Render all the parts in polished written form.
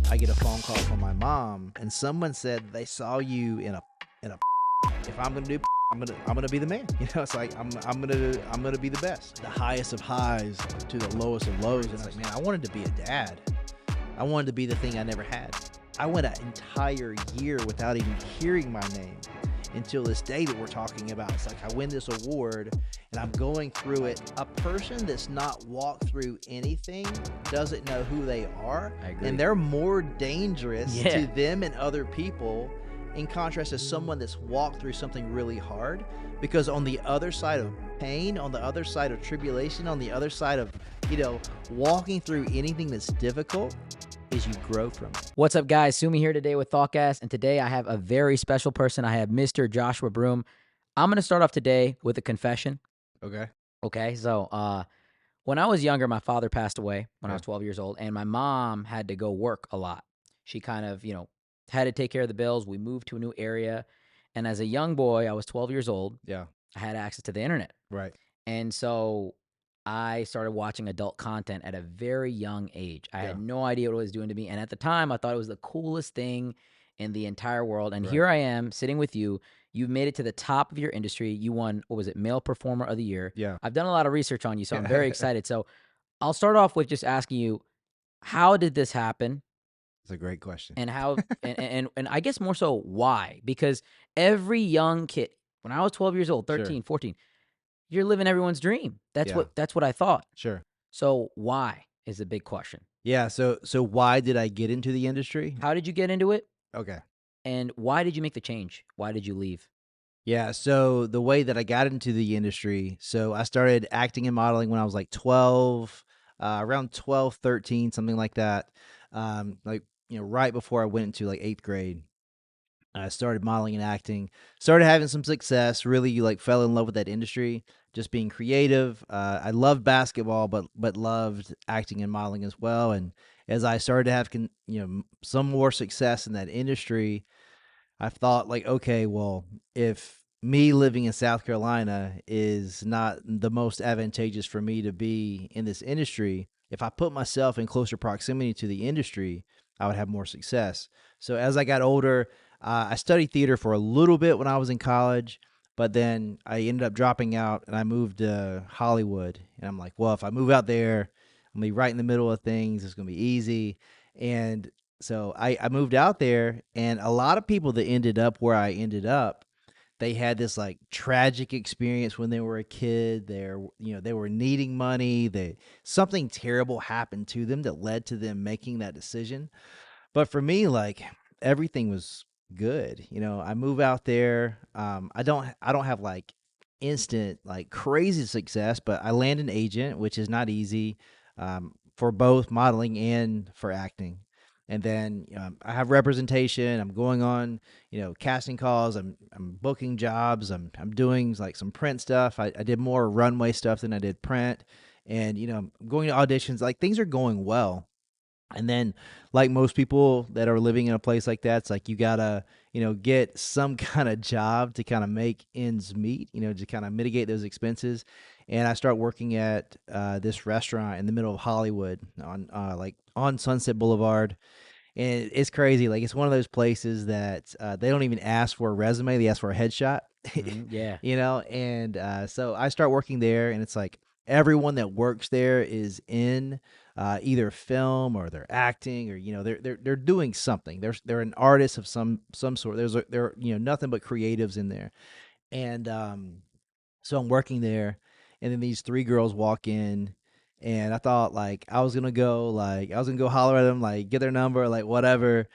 I get a phone call from my mom, and someone said they saw you in a. If I'm gonna do, I'm gonna be the man. You know, it's like I'm gonna be the best. The highest of highs to the lowest of lows. It's like, man, I wanted to be a dad. I wanted to be the thing I never had. I went an entire year without even hearing my name until this day that we're talking about. It's like I win this award and I'm going through it. A person that's not walked through anything doesn't know who they are. I agree. And they're more dangerous to them and other people in contrast to someone that's walked through something really hard. Because on the other side of pain, on the other side of tribulation, on the other side of, walking through anything that's difficult, is you grow from it. What's up, guys? Sumi here today with ThoughtCast, and today I have a very special person. I have Mr. Joshua Broome. I'm going to start off today with a confession. Okay, so when I was younger, my father passed away when I was 12 years old, and my mom had to go work a lot. She kind of, had to take care of the bills. We moved to a new area, and as a young boy, I was 12 years old. Yeah. I had access to the internet. Right. And so I started watching adult content at a very young age. I had no idea what it was doing to me. And at the time, I thought it was the coolest thing in the entire world. And here I am sitting with you. You've made it to the top of your industry. You won, what was it, Male Performer of the Year. Yeah. I've done a lot of research on you, so I'm very excited. So I'll start off with just asking you, how did this happen? That's a great question. And how, and I guess more so why? Because every young kid, when I was 12 years old, 13, 14, you're living everyone's dream. That's what I thought. Sure. So why is a big question. Yeah. So why did I get into the industry? How did you get into it? Okay. And why did you make the change? Why did you leave? Yeah. So the way that I got into the industry, so I started acting and modeling when I was like 12, around 12, 13, something like that. Right before I went into like 8th grade. I started modeling and acting, started having some success, really like fell in love with that industry, just being creative. I loved basketball, but loved acting and modeling as well. And as I started to have, some more success in that industry, I thought like, okay, well, if me living in South Carolina is not the most advantageous for me to be in this industry, if I put myself in closer proximity to the industry, I would have more success. So as I got older, I studied theater for a little bit when I was in college, but then I ended up dropping out and I moved to Hollywood. And I'm like, well, if I move out there, I'm gonna be right in the middle of things. It's gonna be easy. And so I moved out there, and a lot of people that ended up where I ended up, they had this like tragic experience when they were a kid. They were needing money. Something terrible happened to them that led to them making that decision. But for me, like everything was good. I move out there. I don't have like instant like crazy success, but I land an agent, which is not easy, for both modeling and for acting. And then I have representation. I'm going on, casting calls. I'm booking jobs. I'm doing like some print stuff. I did more runway stuff than I did print, and I'm going to auditions. Like things are going well. And then, like most people that are living in a place like that, it's like you gotta, get some kind of job to kind of make ends meet, to kind of mitigate those expenses. And I start working at this restaurant in the middle of Hollywood on Sunset Boulevard. And it's crazy. Like it's one of those places that they don't even ask for a resume; they ask for a headshot. Yeah. And so I start working there, and it's like everyone that works there is in either film or they're acting, or they're doing something. They're an artist of some sort. There nothing but creatives in there, and so I'm working there, and then these 3 girls walk in, and I thought like I was gonna go holler at them, like get their number, like whatever.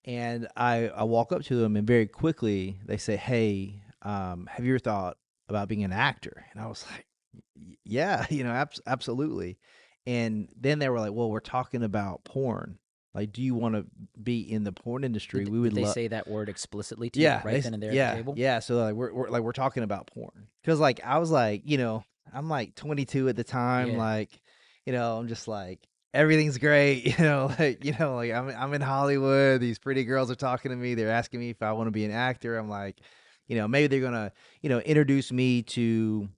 And I walk up to them, and very quickly they say, "Hey, have you ever thought about being an actor?" And I was like, "Yeah, absolutely." And then they were like, "Well, we're talking about porn. Like, do you want to be in the porn industry? We would Did they love." say that word explicitly to you right then and there at the table? Yeah. So like we're talking about porn, because like I was like, I'm like 22 at the time, Yeah. like, I'm just like everything's great, like I'm in Hollywood. These pretty girls are talking to me. They're asking me if I want to be an actor. I'm like, maybe they're gonna, introduce me to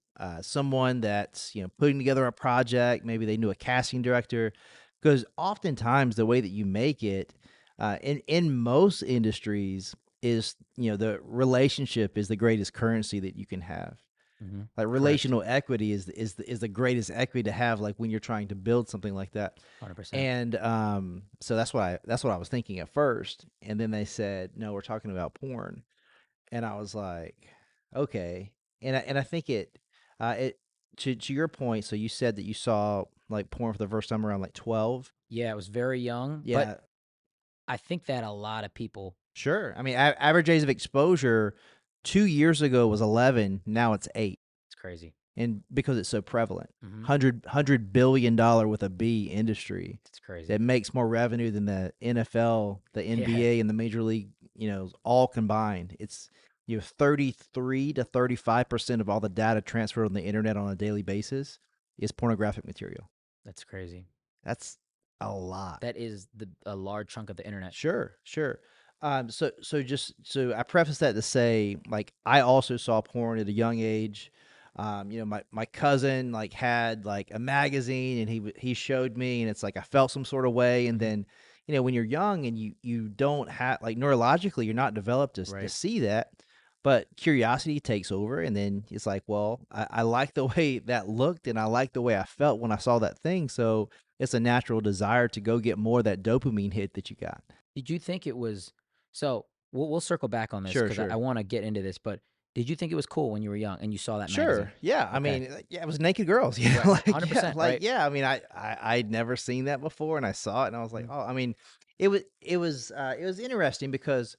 someone that's putting together a project. Maybe they knew a casting director, because oftentimes the way that you make it, In most industries, is the relationship is the greatest currency that you can have. Like Correct. relational equity is the greatest equity to have, like when you're trying to build something like that. 100%. And so that's what I was thinking at first. And then they said, no, we're talking about porn. And I was like, okay. And I think it to your point. So you said that you saw like porn for the first time around like 12. Yeah, I was very young, but Yeah, I think that a lot of people. sure. I mean, average days of exposure 2 years ago was 11. Now it's 8. It's crazy. And because it's so prevalent, Mhm. hundred billion dollar with a B industry It's crazy. that makes more revenue than the NFL, the Yeah, NBA, and the Major League, all combined. It's 33 to 35% of all the data transferred on the internet on a daily basis is pornographic material. that's crazy. That's a lot. That is a large chunk of the internet. Sure, sure. So I preface that to say, like, I also saw porn at a young age. My cousin like had like a magazine, and he showed me, and it's like I felt some sort of way, and Mhm. then when you're young and you don't have, like, neurologically you're not developed to Right. see that, but curiosity takes over, and then it's like, well, I like the way that looked, and I like the way I felt when I saw that thing, so it's a natural desire to go get more of that dopamine hit that you got. Did you think it was so we'll circle back on this Sure, because I sure. wanna get into this, but did you think it was cool when you were young and you saw that magazine? Sure. Yeah. I Okay. mean, yeah, it was naked girls. Right. Yeah, 100%, right? yeah. I mean, I'd never seen that before, and I saw it, and I was like, Mhm. oh, I mean, it was interesting because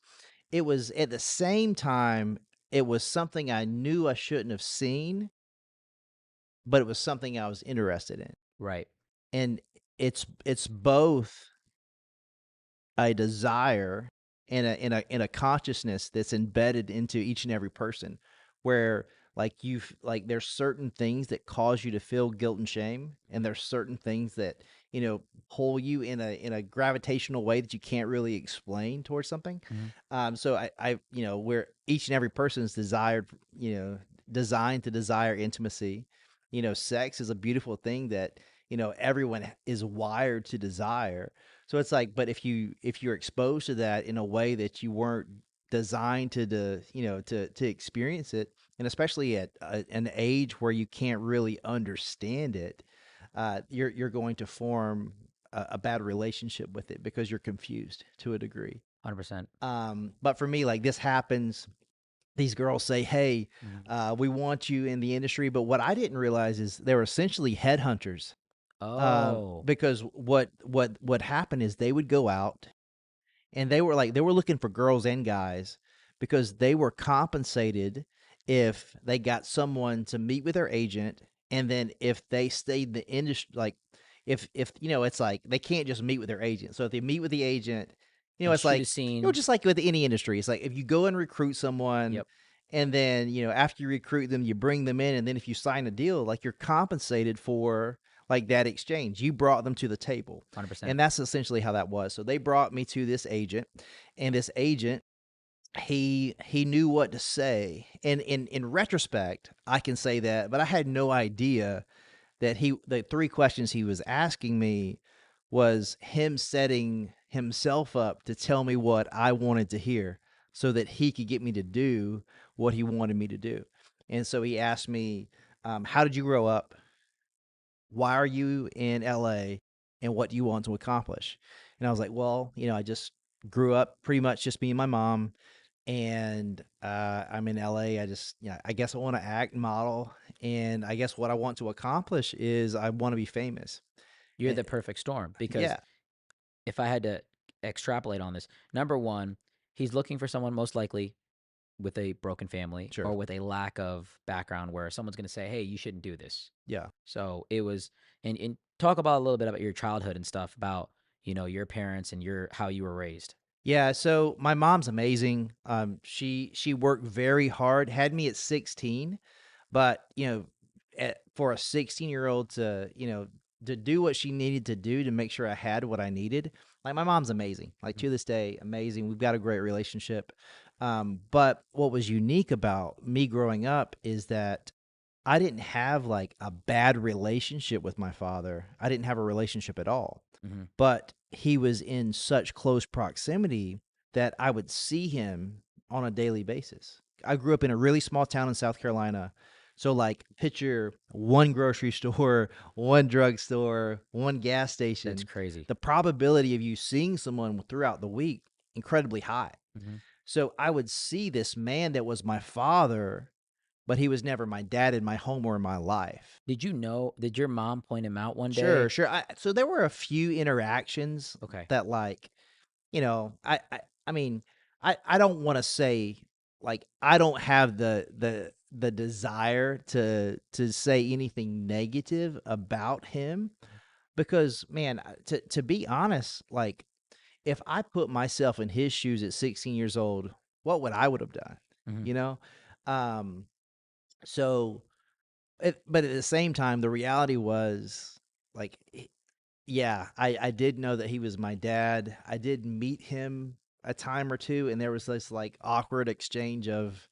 it was at the same time it was something I knew I shouldn't have seen, but it was something I was interested in, Right. and it's both a desire and a consciousness that's embedded into each and every person, where like there's certain things that cause you to feel guilt and shame, and Mhm. there's certain things that pull you in a gravitational way that you can't really explain towards something. Mhm. So I where each and every person is designed to desire intimacy. Sex is a beautiful thing that everyone is wired to desire. So it's like, but if you're exposed to that in a way that you weren't designed to experience it, and especially at an age where you can't really understand it, you're going to form a bad relationship with it because you're confused to a degree. 100%. But for me, like, this happens. These girls say, "Hey, Mhm. we want you in the industry," but what I didn't realize is they were essentially headhunters. Oh, Because what happened is they would go out, and they were looking for girls and guys because they were compensated if they got someone to meet with their agent, and then if they stayed in the industry, like, if it's like they can't just meet with their agent. So if they meet with the agent, and it's shoot a like, scene. just like with any industry, it's like if you go and recruit someone, Yep. and then after you recruit them, you bring them in, and then if you sign a deal, like, you're compensated for, like, that exchange. You brought them to the table. 100%. And that's essentially how that was. So they brought me to this agent, and this agent, he knew what to say. And in retrospect, I can say that, but I had no idea that the three questions he was asking me was him setting himself up to tell me what I wanted to hear, so that he could get me to do what he wanted me to do. And so he asked me, how did you grow up? Why are you in LA, and what do you want to accomplish? And I was like, well, I just grew up pretty much just me and my mom, and I'm in LA. I just, I guess I want to act and model, and I guess what I want to accomplish is I want to be famous. You're And the perfect storm because yeah, if I had to extrapolate on this, number 1, he's looking for someone most likely with a broken family sure. or with a lack of background where someone's going to say, "Hey, you shouldn't do this." Yeah. So it was, and talk about a little bit about your childhood and stuff about your parents and your how you were raised. Yeah, so my mom's amazing. She worked very hard, had me at 16, but for a 16-year-old to do what she needed to do to make sure I had what I needed. Like, my mom's amazing. Like, Mhm. to this day, amazing. We've got a great relationship. But what was unique about me growing up is that I didn't have like a bad relationship with my father. I didn't have a relationship at all. Mhm. But he was in such close proximity that I would see him on a daily basis. I grew up in a really small town in South Carolina. So, like, picture one grocery store, one drugstore, one gas That's station. crazy. The probability of you seeing someone throughout the week, incredibly high. Mhm. So, I would see this man that was my father, but he was never my dad in my home or in my life. Did your mom point him out one Sure, day? sure. So there were a few interactions Okay. that, like, I mean, I don't wanna say, like, I don't have the desire to say anything negative about him because, man, to be honest, like, if I put myself in his shoes at 16 years old, what would I would have done, Mhm. you know? Um, so but at the same time, the reality was, like, yeah, I did know that he was my dad. I did meet him a time or two, and there was this, like, awkward exchange of,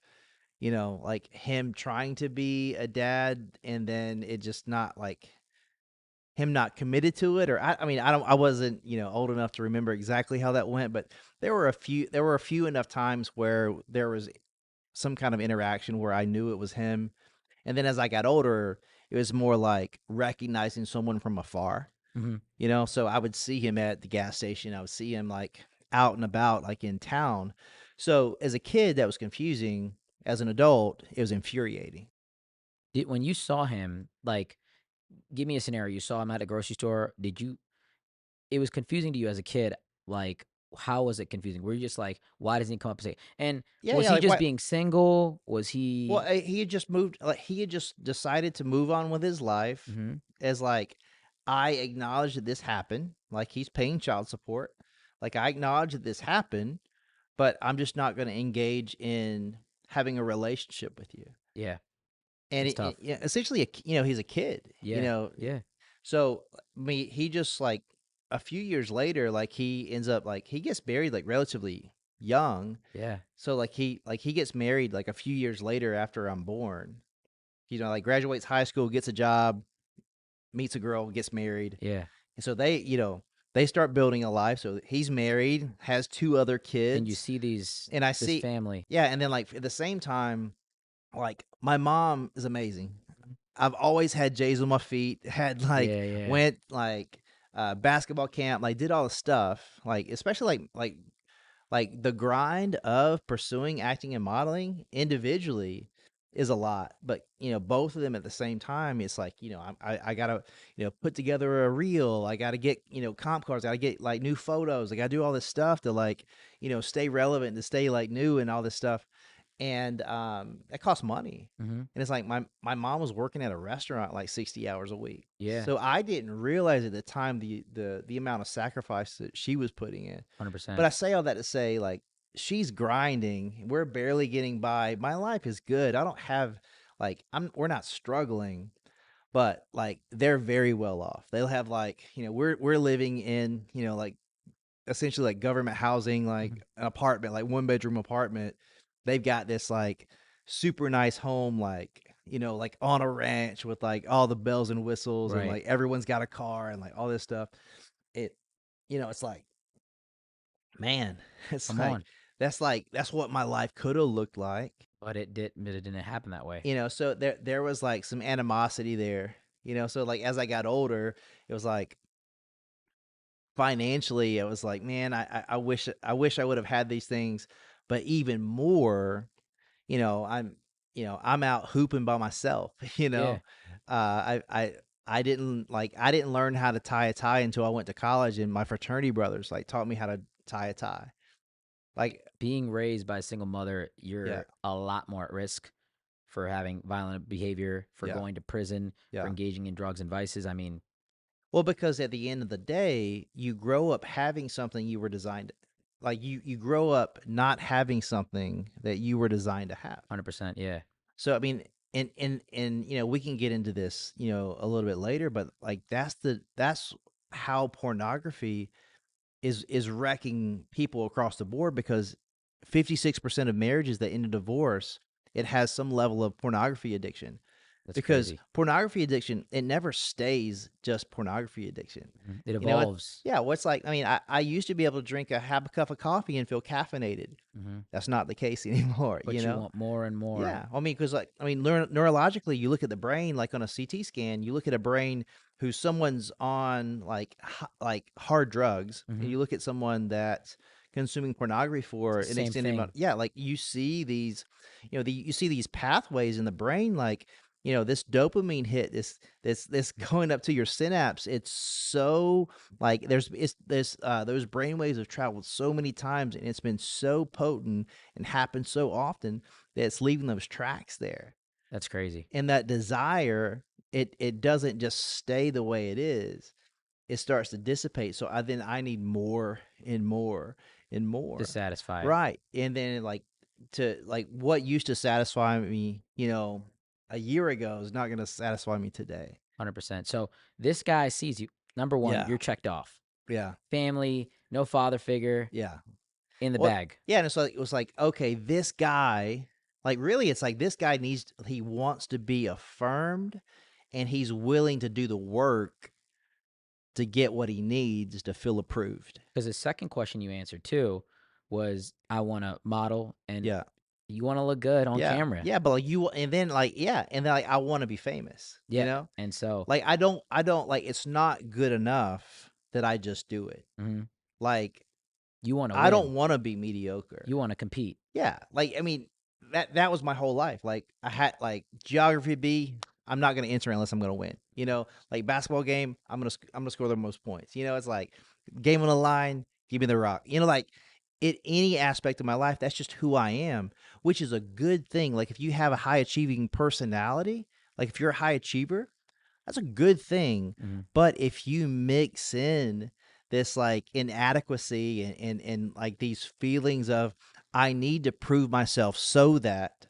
like, him trying to be a dad, and then it just not, like, him not committed to it, or I mean, I wasn't, old enough to remember exactly how that went, but there were a few enough times where there was some kind of interaction where I knew it was him, and then as I got older, it was more like recognizing someone from afar. Mhm. So I would see him at the gas station. I would see him, like, out and about, like, in town. So as a kid, that was confusing. As an adult, it was infuriating. When you saw him, like, give me a scenario. You saw him at a grocery store. It was confusing to you as a kid. Like, how was it confusing? Were you just like, why doesn't he come up and say? And Yeah, was yeah, he like, just what? being single? Was Well, he? he had just moved. Like, he had just decided to move on with his life. Mhm. As, like, I acknowledge that this happened. Like, he's paying child support. Like, I acknowledge that this happened, but I'm just not going to engage in having a relationship with you. Yeah, And it's tough. yeah, essentially, he's a kid. Yeah, yeah, So, he just, like, a few years later, like, he ends up, like, he gets married, like, relatively young. yeah, So, like, he gets married, like, a few years later after I'm born. Like, graduates high school, gets a job, meets a girl, gets married. yeah. And so they start building a life. So he's married, has two other And you kids, see and I this see, family. yeah, and then, like, at the same time, like, my mom is amazing. Mhm. I've always had J's on my feet, had, like, Yeah, yeah, went, like, basketball camp, like, did all the stuff, like, especially, like, the grind of pursuing acting and modeling individually is a lot, but, both of them at the same time, it's like, I gotta, put together a reel, I gotta get, comp cards, I gotta get, like, new photos, I gotta do all this stuff to, like, stay relevant, to stay, like, new and all this stuff, and, it costs money, Mhm. and it's like my mom was working at a restaurant, like, 60 hours a week, Yeah, so I didn't realize at the time the amount of sacrifice that she was putting in. But 100%. I say all that to say, like, she's grinding, we're barely getting by, my life is good, I don't have, like, we're not struggling, but, like, they're very well off. They'll have, like, we're living in, like, essentially, like, government housing, Mhm. like, an apartment, like, one-bedroom apartment. They've got this, like, super nice home, like, like, on a ranch with, like, all the bells and whistles, and, Right. like, everyone's got a car and, like, all this stuff. It it's like, man, it's Come like, on. that's what my life coulda looked like, But it didn't happen that way. so there was, like, some animosity there, so, like, as I got older, it was like, financially, it was like, "Man, I wish I would have had these things," but even more, I'm out hooping by myself, you Yeah. know? I didn't learn how to tie a tie until I went to college, and my fraternity brothers, like, taught me how to tie a tie. Like, Being raised by a single mother, yeah, you're a lot more at risk for having violent behavior, for yeah, going to prison, for yeah. engaging in drugs and vices. I mean, Well, because at the end of the day, you grow up having something you were designed, like, you grow up not having something that you were designed to have. 100%. Yeah. So, I mean, and we can get into this, a little bit later, but, like, that's how pornography is wrecking people across the board, because 56% of marriages that end in divorce, it has some level of pornography addiction. That's because crazy. pornography addiction, it never stays just pornography addiction. It You know, evolves. yeah, what's like, I mean, I used to be able to have a cup of coffee and feel caffeinated. Mm-hmm. That's not the case anymore, you But you know? want more and more. Yeah. I mean, because like, I mean, neurologically, you look at the brain, like on a CT scan, you look at a brain who someone's on like hard drugs, and Mm-hmm. you look at someone that's consuming pornography for It's the an same extended amount. thing. Yeah, like you see these, you see these pathways in the brain, like this dopamine hit, this going up to your synapse. It's so like those brain waves have traveled so many times, and it's been so potent and happened so often that's leaving those tracks there. That's crazy. And that desire, it doesn't just stay the way it is. It starts to dissipate. So I need more and more and more. Dissatisfied. Right. And then like what used to satisfy me, a year ago is not going to satisfy me today. 100%. So this guy sees you. Number one, Yeah. you're checked off. Yeah. Family, no father figure, Yeah. in the Well, bag. yeah, and it was like, okay, this guy, like really, it's like this guy he wants to be affirmed, and he's willing to do the work to get what he needs to feel approved. Because the second question you answered too was, I want to model and Yeah. you want to look good on Yeah. camera. Yeah, but like and then like yeah, and then like I want to be famous, Yep. And so, Like I don't like it's not good enough that I just do it. mhm, Like you want to I win. don't want to be mediocre. You want to compete. Yeah, like I mean that was my whole life. Like I had like geography B. I'm not going to enter unless I'm going to win. Like basketball game. I'm gonna score the most points. It's like game on the line. Give me the rock. Like in any aspect of my life, that's just who I am, which is a good thing. Like if you have a high achieving personality, like if you're a high achiever, that's a good thing. Mm-hmm. But if you mix in this like inadequacy and like these feelings of I need to prove myself so that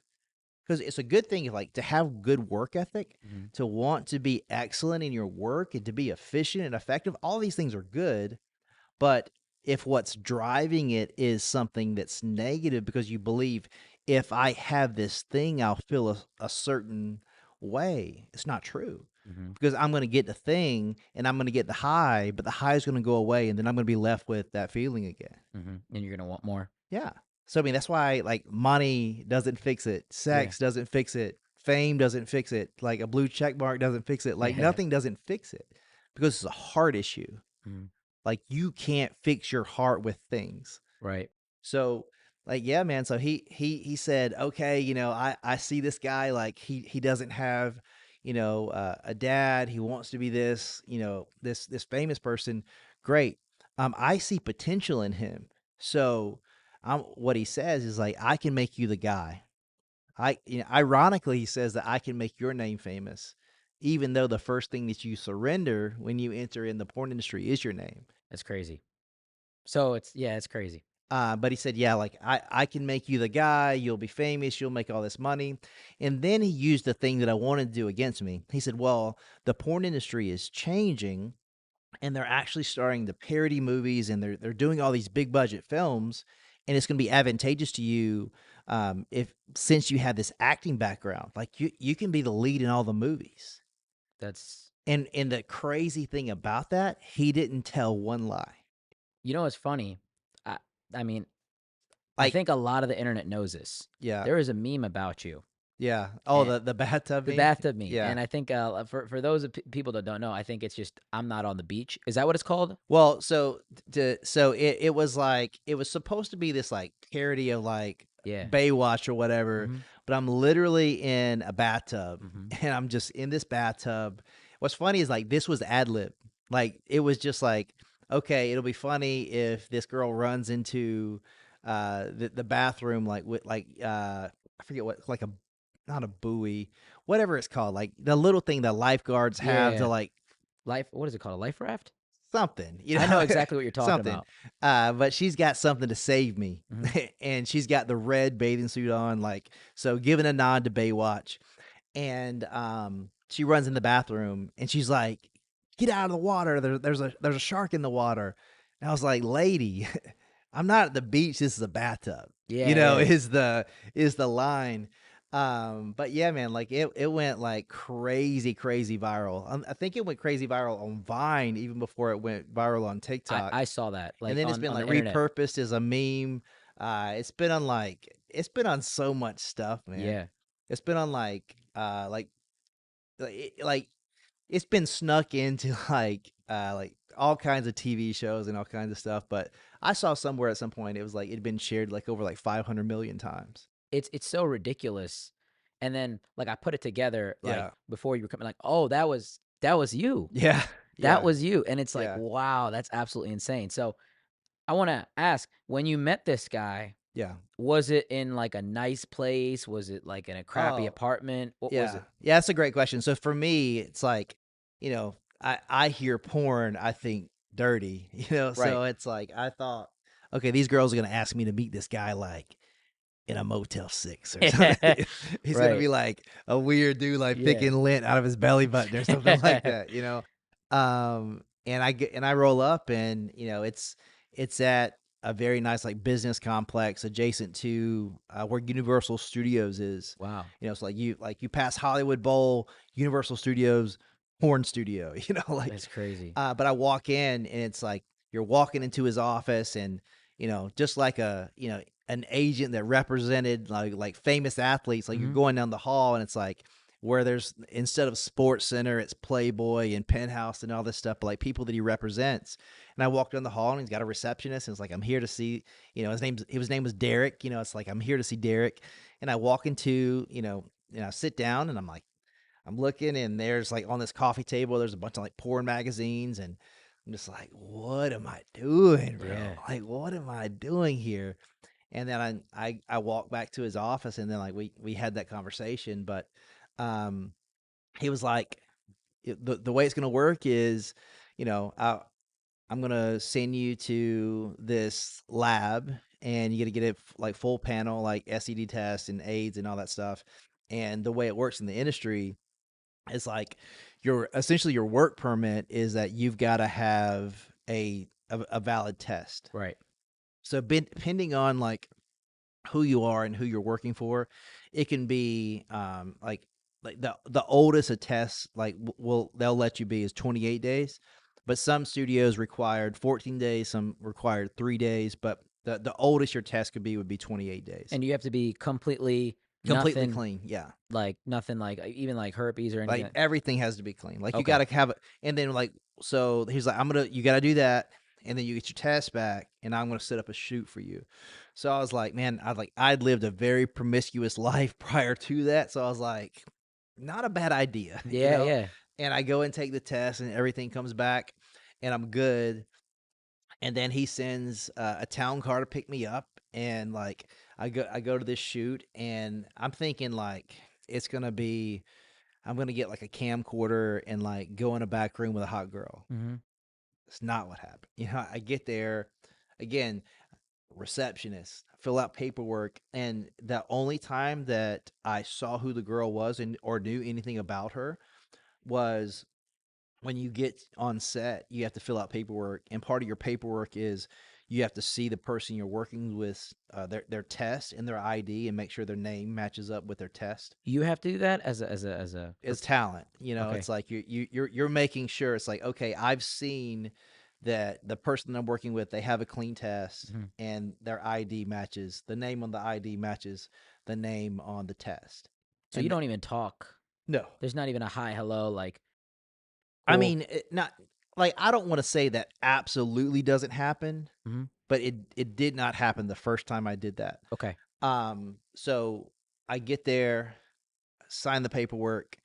because it's a good thing like to have good work ethic, Mm-hmm. to want to be excellent in your work and to be efficient and effective. All these things are good, but if what's driving it is something that's negative because you believe if I have this thing, I'll feel a certain way, it's not true. Mm-hmm. Because I'm going to get the thing and I'm going to get the high, but the high is going to go away and then I'm going to be left with that feeling again. Mm-hmm. And you're gonna want more. Yeah. So, I mean, that's why like money doesn't fix it, Yeah. sex doesn't fix it, fame doesn't fix it, like a blue check mark doesn't fix it, like Yeah. nothing doesn't fix it because it's a heart issue. Mm-hmm. Like you can't fix your heart with things. Right. So like yeah, man. So he said, okay, I see this guy like he doesn't have, a dad. He wants to be this, this famous person. Great. I see potential in him. So what he says is like I can make you the guy. Ironically, he says that I can make your name famous, even though the first thing that you surrender when you enter in the porn industry is your name. That's crazy. So it's crazy. But he said, yeah, like I can make you the guy, you'll be famous, you'll make all this money. And then he used the thing that I wanted to do against me. He said, well, the porn industry is changing and they're actually starting to parody movies and they're doing all these big budget films. And it's going to be advantageous to you if since you have this acting background, like you can be the lead in all the movies. That's And the crazy thing about that, he didn't tell one lie. It's funny. I I mean, I Like, think a lot of the internet knows this. yeah, There is a meme about you. yeah. Oh, And the bathtub the meme. bathtub meme. Yeah. And I think for those people that don't know, I think it's just I'm not on the beach. Is that what it's called? Well, so it was like it was supposed to be this like parody of like Yeah. Baywatch or whatever, Mm-hmm. but I'm literally in a bathtub Mm-hmm. and I'm just in this bathtub. What's funny is like this was ad lib. Like it was just like, okay, it'll be funny if this girl runs into the bathroom like with like I forget what like a not a buoy, whatever it's called, like the little thing that lifeguards have to Yeah. like What is it called? A life raft? something, I know exactly what you're talking something. about. But she's got something to save me, Mm-hmm. and she's got the red bathing suit on, like so, giving a nod to Baywatch. And she runs in the bathroom, and she's like, "Get out of the water! There's a shark in the water." And I was like, "Lady, I'm not at the beach. This is a bathtub." Yeah, yeah. Is the line. But yeah, man, like it went like crazy viral. I think it went crazy viral on Vine even before it went viral on I TikTok. saw that, And like, then it's been on like the internet. repurposed as a meme. It's been on so much stuff, man. Yeah. It's been on like it's been snuck into like all kinds of TV shows and all kinds of stuff. But I saw somewhere at some point it was like it'd been shared like over like 500 million times. It's so ridiculous. And then, like, I put it together, like, Yeah. before you were coming, like, "Oh, that was you. Yeah. That Yeah. was you." And it's like, Yeah. "Wow, that's absolutely insane." So, I wanna ask, when you met this guy, Yeah. was it in, like, a nice place? Was it, like, in a crappy Oh, apartment? What was yeah. it? Yeah, that's a great question. So for me, it's like, I hear porn, I think dirty, Right. so it's like I thought, okay, these girls are gonna ask me to meet this guy like in a Motel 6 or something. He's gonna Right. be like a weird dude like Yeah. picking lint out of his belly button or something like that. And I roll up and it's at a very nice like business complex adjacent to where Universal Studios is. Wow. It's like you pass Hollywood Bowl, Universal Studios, porn studio, like That's crazy. but I walk in and it's like you're walking into his office and just like an agent that represented like famous athletes, like you're Mhm. going down the hall and it's like where there's instead of Sports Center, it's Playboy and Penthouse and all this stuff, but like people that he represents. And I walked down the hall and he's got a receptionist and it's like I'm here to see, his name was Derek, it's like I'm here to see Derek. And I walk into, I sit down and I'm looking and there's like on this coffee table, there's a bunch of like porn magazines and I'm just like, what am I doing, bro? Yeah. Like, what am I doing here? And then I walked back to his office and then like we had that conversation, but um he was like the way it's gonna work is, I'm gonna send you to this lab and you got to get it like full panel, like SED test and AIDS and all that stuff. And the way it works in the industry is like your work permit is that you've got to have a valid test. Right. So depending on like who you are and who you're working for, it can be like the oldest a test like will they'll let you be is 28 days, but some studios required 14 days, some required 3 days, but the oldest your test could be would be 28 days. And you have to be completely Completely nothing, clean, yeah. like, nothing, like, even, like, herpes or anything Like, like. everything has to be clean. Like, you Okay. gotta have it and then, like so he's like, you gotta do that, and then you get your test back, and I'm gonna set up a shoot for you." So I was like, man, I'd lived a very promiscuous life prior to that, so I was like, not a bad idea, Yeah, yeah. And I go and take the test, and everything comes back, and I'm good, and then he sends, a town car to pick me up, and, like, I go to this shoot, and I'm thinking, like, it's gonna be I'm gonna get like a camcorder and like go in a back room with a hot girl. Mhm. It's not what happened. I get there again, receptionist, fill out paperwork, and the only time that I saw who the girl was and or knew anything about her was when you get on set, you have to fill out paperwork, and part of your paperwork is you have to see the person you're working with, their test and their ID, and make sure their name matches up with their test. You have to do that as a Is talent. okay. It's like you're making sure it's like, okay, I've seen that the person that I'm working with, they have a clean test Mhm. and their ID matches the name on the ID matches the name on the test. So you And don't even talk. no, There's not even a hi, hello, like, I cool. mean, not like I don't want to say that absolutely doesn't happen, Mhm. but it did not happen the first time I did that. Okay. So I get there, sign the paperwork,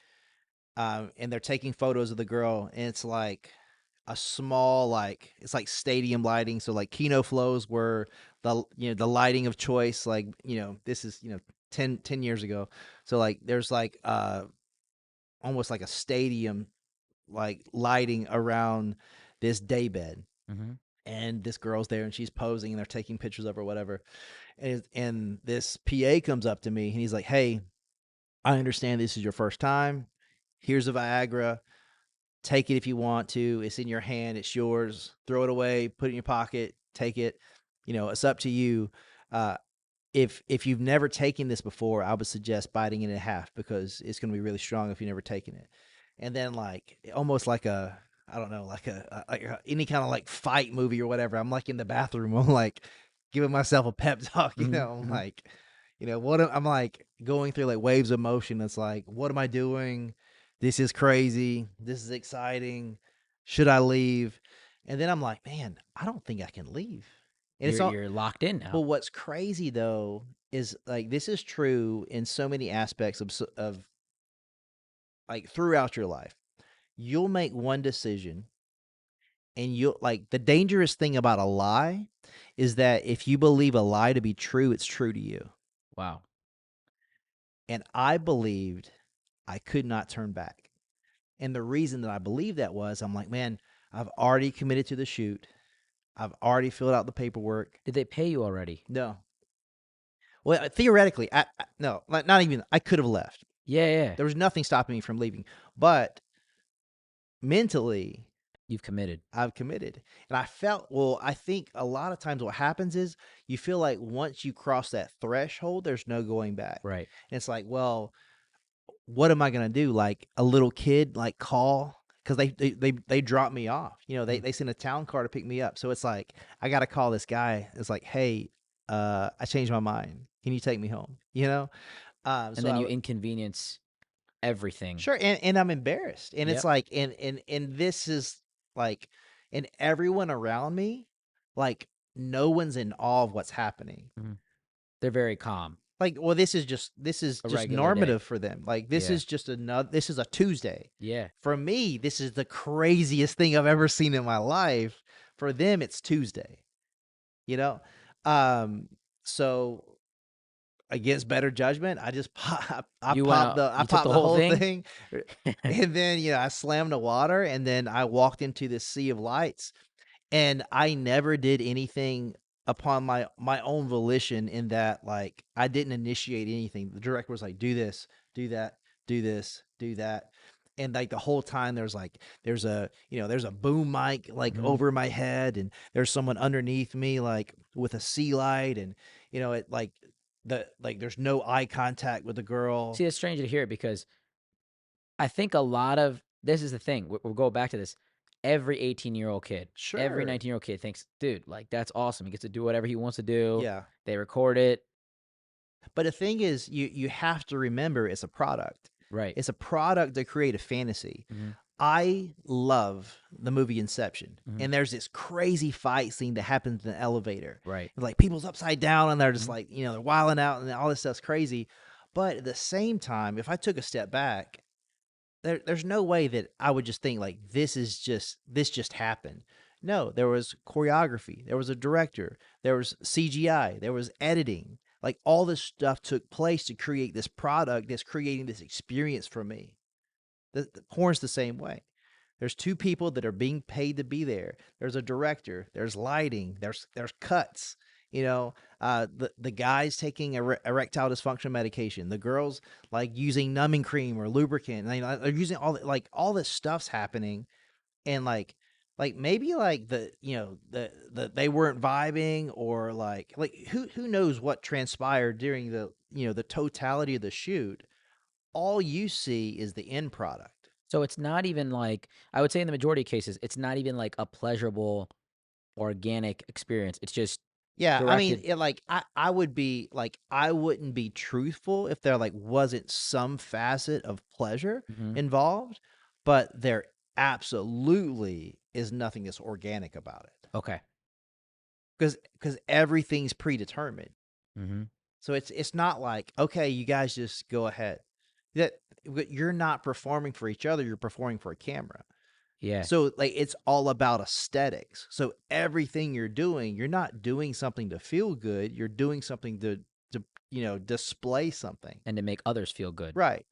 and they're taking photos of the girl, and it's like a small like it's like stadium lighting. So like Kino flows were the lighting of choice. Like this is 10 years ago. So like there's like almost like a stadium like lighting around this daybed. Mhm. And this girl's there and she's posing and they're taking pictures of her, whatever. And this PA comes up to me and he's like, "Hey, I understand this is your first time. Here's a Viagra. Take it if you want to. It's in your hand. It's yours. Throw it away. Put it in your pocket. Take it. It's up to you. Uh, if you've never taken this before, I would suggest biting it in half because it's going to be really strong if you've never taken it. And then like almost like a I don't know like any kind of like fight movie or whatever. I'm like in the bathroom. I'm like giving myself a pep talk. Mhm, I'm mhm. like, I'm like going through like waves of emotion. It's like, what am I doing? This is crazy. This is exciting. Should I leave? And then I'm like, man, I don't think I can leave. And it's all You're locked in but now. what's crazy though is like this is true in so many aspects of like throughout your life. You'll make one decision and you'll like the dangerous thing about a lie is that if you believe a lie to be true, it's true to you. Wow. And I believed I could not turn back. And the reason that I believed that was I'm like, man, I've already committed to the shoot. I've already filled out the paperwork. Did they pay you already? No. Well, theoretically, no, not even. I could have left. Yeah, yeah. There was nothing stopping me from leaving, but mentally, You've committed. I've committed. And I felt, well, I think a lot of times what happens is you feel like once you cross that threshold, there's no going back. Right. And it's like, well, what am I going to do? Like a little kid, like call because they drop me off. Mhm. They send a town car to pick me up. So it's like, I got to call this guy. It's like, hey, I changed my mind. Can you take me home? And So then you inconvenience everything. sure, and I'm embarrassed, and it's Yep. like, and this is like, and everyone around me, like, no one's in awe of what's happening. Mhm. They're very calm. Like, well, this is A just regular day. normative for them. Like, Yeah. this is a Tuesday. Yeah. For me, this is the craziest thing I've ever seen in my life. For them, it's Tuesday. You know, um, so against better judgment, I just You went out I you took popped the the whole whole thing? thing, and then I slammed the water, and then I walked into this sea of lights, and I never did anything upon my own volition. In that, like I didn't initiate anything. The director was like, "Do this, do that, do this, do that." And like the whole time there's a boom mic like Mhm. over my head, and there's someone underneath me like with a sea light, and it like there's no eye contact with the girl. See, it's strange to hear it because I think a lot of this is the thing. We'll go back to this. Every 18-year-old kid, every Sure. 19-year-old kid thinks, dude, like that's awesome. He gets to do whatever he wants to do. Yeah. They record it. But the thing is, you have to remember it's a product. Right. It's a product to create a fantasy. Mhm. I love the movie Inception, Mhm. and there's this crazy fight scene that happens in the elevator. Right. And like people's upside down, and they're just Mhm. like they're wilding out, and all this stuff's crazy. But at the same time, if I took a step back, there's no way that I would just think like this just happened. No, there was choreography, there was a director, there was CGI, there was editing. Like all this stuff took place to create this product that's creating this experience for me. The porn's the same way. There's two people that are being paid to be there. There's a director. There's lighting. There's cuts. The guys taking erectile dysfunction medication. The girls like using numbing cream or lubricant. They're using all this stuff's happening, and like maybe like the they weren't vibing, or like who knows what transpired during the totality of the shoot. All you see is the end product. So it's not even like I would say in the majority of cases, it's not even like a pleasurable organic experience. It's just Yeah, I mean, directed. I would be like, I wouldn't be truthful if there like wasn't some facet of pleasure Mhm. involved, but there absolutely is nothing that's organic about it Okay. because everything's predetermined. Mhm. So it's not like, okay, you guys just go ahead. That you're not performing for each other, you're performing for a camera. Yeah. So like it's all about aesthetics. So everything you're not doing something to feel good, you're doing something to display something. And to make others feel good. Right.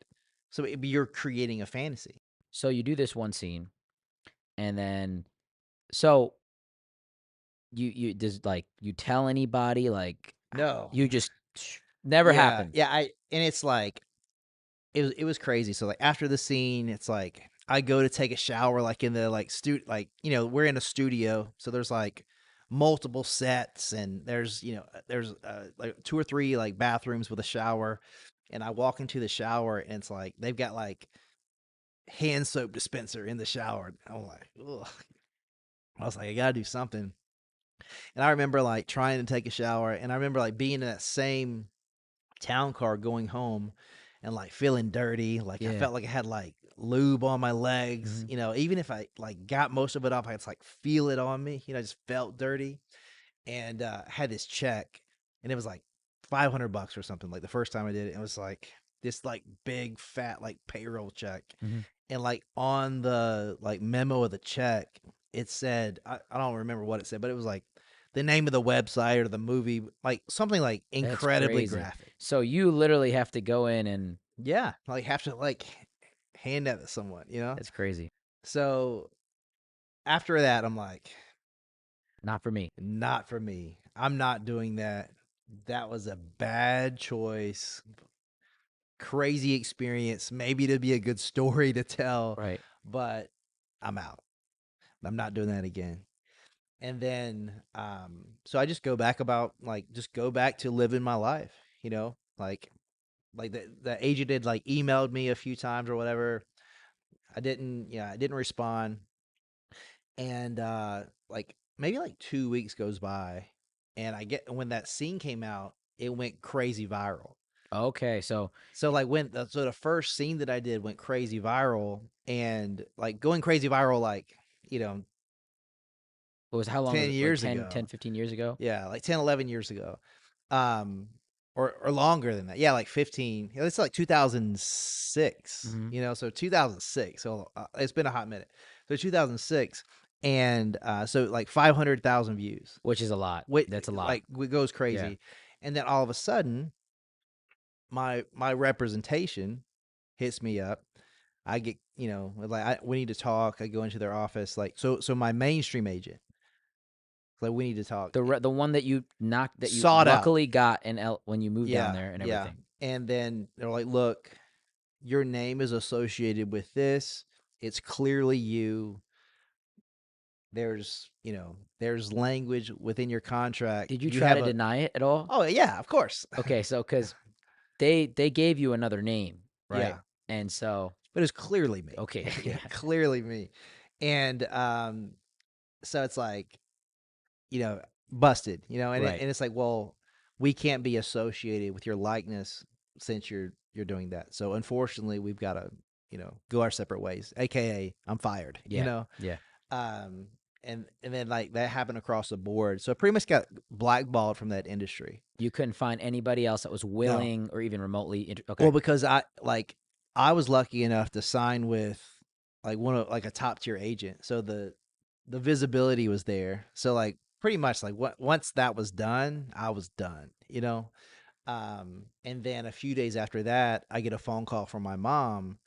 So you're creating a fantasy. So you do this one scene and then so you does like you tell anybody like No. you just never Yeah. happened. Yeah, I and it's like it was crazy. So like after the scene, it's like I go to take a shower like in the like we're in a studio. So there's like multiple sets, and there's like 2 or 3 like bathrooms with a shower, and I walk into the shower and it's like they've got like hand soap dispenser in the shower. I'm like, ugh. I was like, I gotta do something. And I remember like trying to take a shower, and I remember like being in that same town car going home and like feeling dirty. Like I Yeah. felt like I had like lube on my legs. Mhm. Even if I like got most of it off, I just like feel it on me. I just felt dirty. And had this check, and it was like $500 or something. Like the first time I did it, it was like this like big fat like payroll check. Mhm. And like on the like memo of the check, it said I don't remember what it said, but it was like the name of the website or the movie, like something like That's incredibly crazy. graphic. So you literally have to go in and Yeah, like have to like hand that to someone. that's crazy. So after that, I'm like, Not for me. not for me. I'm not doing that. That was a bad choice. Crazy experience. Maybe it'd be a good story to tell, Right. but I'm out. I'm not doing that again. And then so I just go back about like just go back to living my life, like the agent had like emailed me a few times or whatever. I didn't respond. And like maybe like 2 weeks goes by, and I get when that scene came out, it went crazy viral. Okay. So So like so the first scene that I did went crazy viral, and like going crazy viral like, you know, it was how long was 10 it? Like years 10, ago. 15 years ago? Yeah, like 10, 11 years ago. Um or longer than that. Yeah, like 15. It's like 2006, Mhm. so 2006. So it's been a hot minute. So 2006, and so like 500,000 views. Which is a lot. Wait, That's a lot. like it goes Yeah. crazy. And then all of a sudden, my representation hits me up. I get, like we need to talk. I go into their office, like so my mainstream agent, like we need to talk. The one that you knocked that you Sought out. luckily got when you moved down Yeah, there and yeah. everything. And then they're like, "Look, your name is associated with this. It's clearly you. There's language within your contract. Did you You try have to a." deny it at all? Oh, yeah, of course. Okay, so cuz they gave you another name, right? Yeah, And so but it's clearly me. okay, Yeah, yeah. clearly me. And so it's like, you know, busted, Right. and it's like, well, we can't be associated with your likeness since you're doing that. So unfortunately, we've got to, go our separate ways. AKA, I'm fired. Yeah. Yeah. Um, and then like that happened across the board. So I pretty much got blackballed from that industry. You couldn't find anybody else that was No, willing or even remotely okay. well, because I was lucky enough to sign with like one of like a top tier agent, so the visibility was there. So like pretty much like once that was done, I was done. And then a few days after that, I get a phone call from my mom,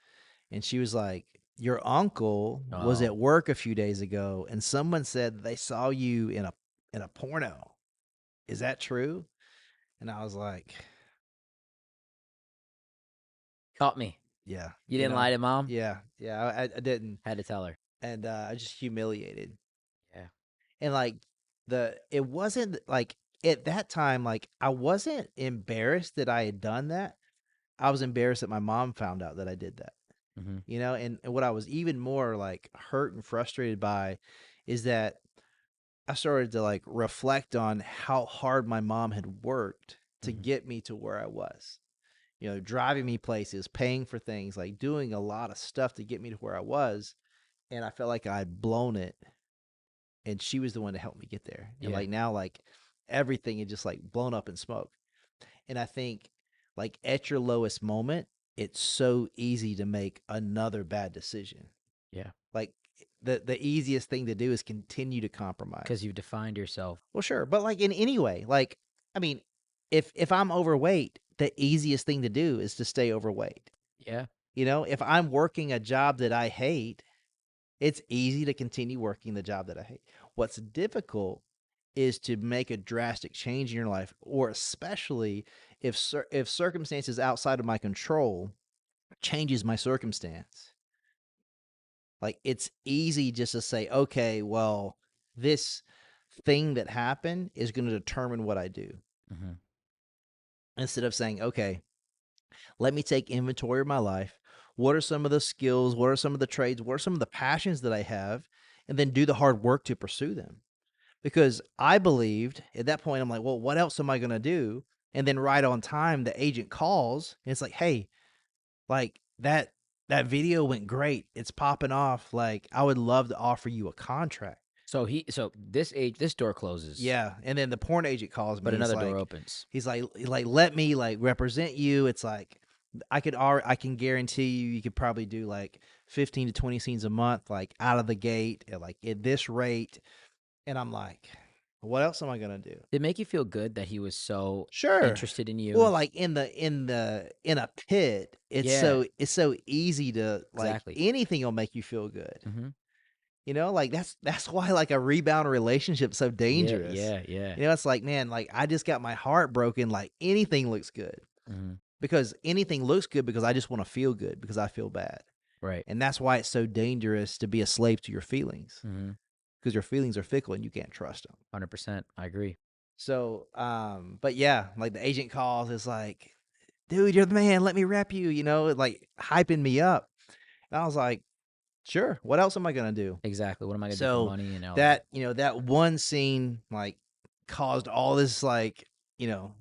and she was like, "Your uncle was Oh, at work a few days ago, and someone said they saw you in a porno. Is that true?" And I was like, caught me. "Yeah, You didn't lie to mom? yeah, yeah." I didn't, Had to tell her. and I just humiliated. Yeah. And like it wasn't like at that time, like I wasn't embarrassed that I had done that. I was embarrassed that my mom found out that I did that. Mhm. And what I was even more like hurt and frustrated by is that I started to like reflect on how hard my mom had worked to Mhm. get me to where I was. Driving me places, paying for things, like doing a lot of stuff to get me to where I was. And I felt like I'd blown it, and she was the one to help me get there. And Yeah. like now, like everything had just like blown up in smoke. And I think like at your lowest moment, it's so easy to make another bad decision. Yeah. Like the easiest thing to do is continue to compromise. Cuz you've defined yourself. Well, sure, but like in any way, like I mean, if I'm overweight, the easiest thing to do is to stay overweight. Yeah. If I'm working a job that I hate, it's easy to continue working the job that I hate. What's difficult is to make a drastic change in your life, or especially if circumstances outside of my control changes my circumstance. Like it's easy just to say, okay, well, this thing that happened is going to determine what I do. Mhm. Instead of saying, okay, let me take inventory of my life. What are some of the skills? What are some of the trades? What are some of the passions that I have? And then do the hard work to pursue them. Because I believed at that point, I'm like, well, what else am I going to do? And then right on time, the agent calls and it's like, hey, like that video went great. It's popping off. Like, I would love to offer you a contract. So this door closes, Yeah, and then the porn agent calls but me. another door opens. He's like let me like represent you. It's like I can guarantee you could probably do like 15 to 20 scenes a month, like out of the gate, at this rate. And I'm like, what else am I gonna do? Did it make you feel good that he was so Sure. interested in you? Well, like in a pit, Yeah, it's so easy to like exactly. anything will make you feel good. Mhm. You know, like that's why like a rebound relationship's so Yeah, dangerous. yeah, yeah. You know, it's like, man, like I just got my heart broken, like anything looks good. Mhm. Because anything looks good because I just want to feel good because I feel bad. Right. And that's why it's so dangerous to be a slave to your feelings Mhm. because your feelings are fickle and you can't trust them. 100%. I agree. So, but yeah, like the agent calls, it's like, dude, you're the man. Let me rep you, like hyping me up. And I was like, sure. What else am I going to do? Exactly. What am I gonna do for So money and all that? that one scene like caused all this, like, you know,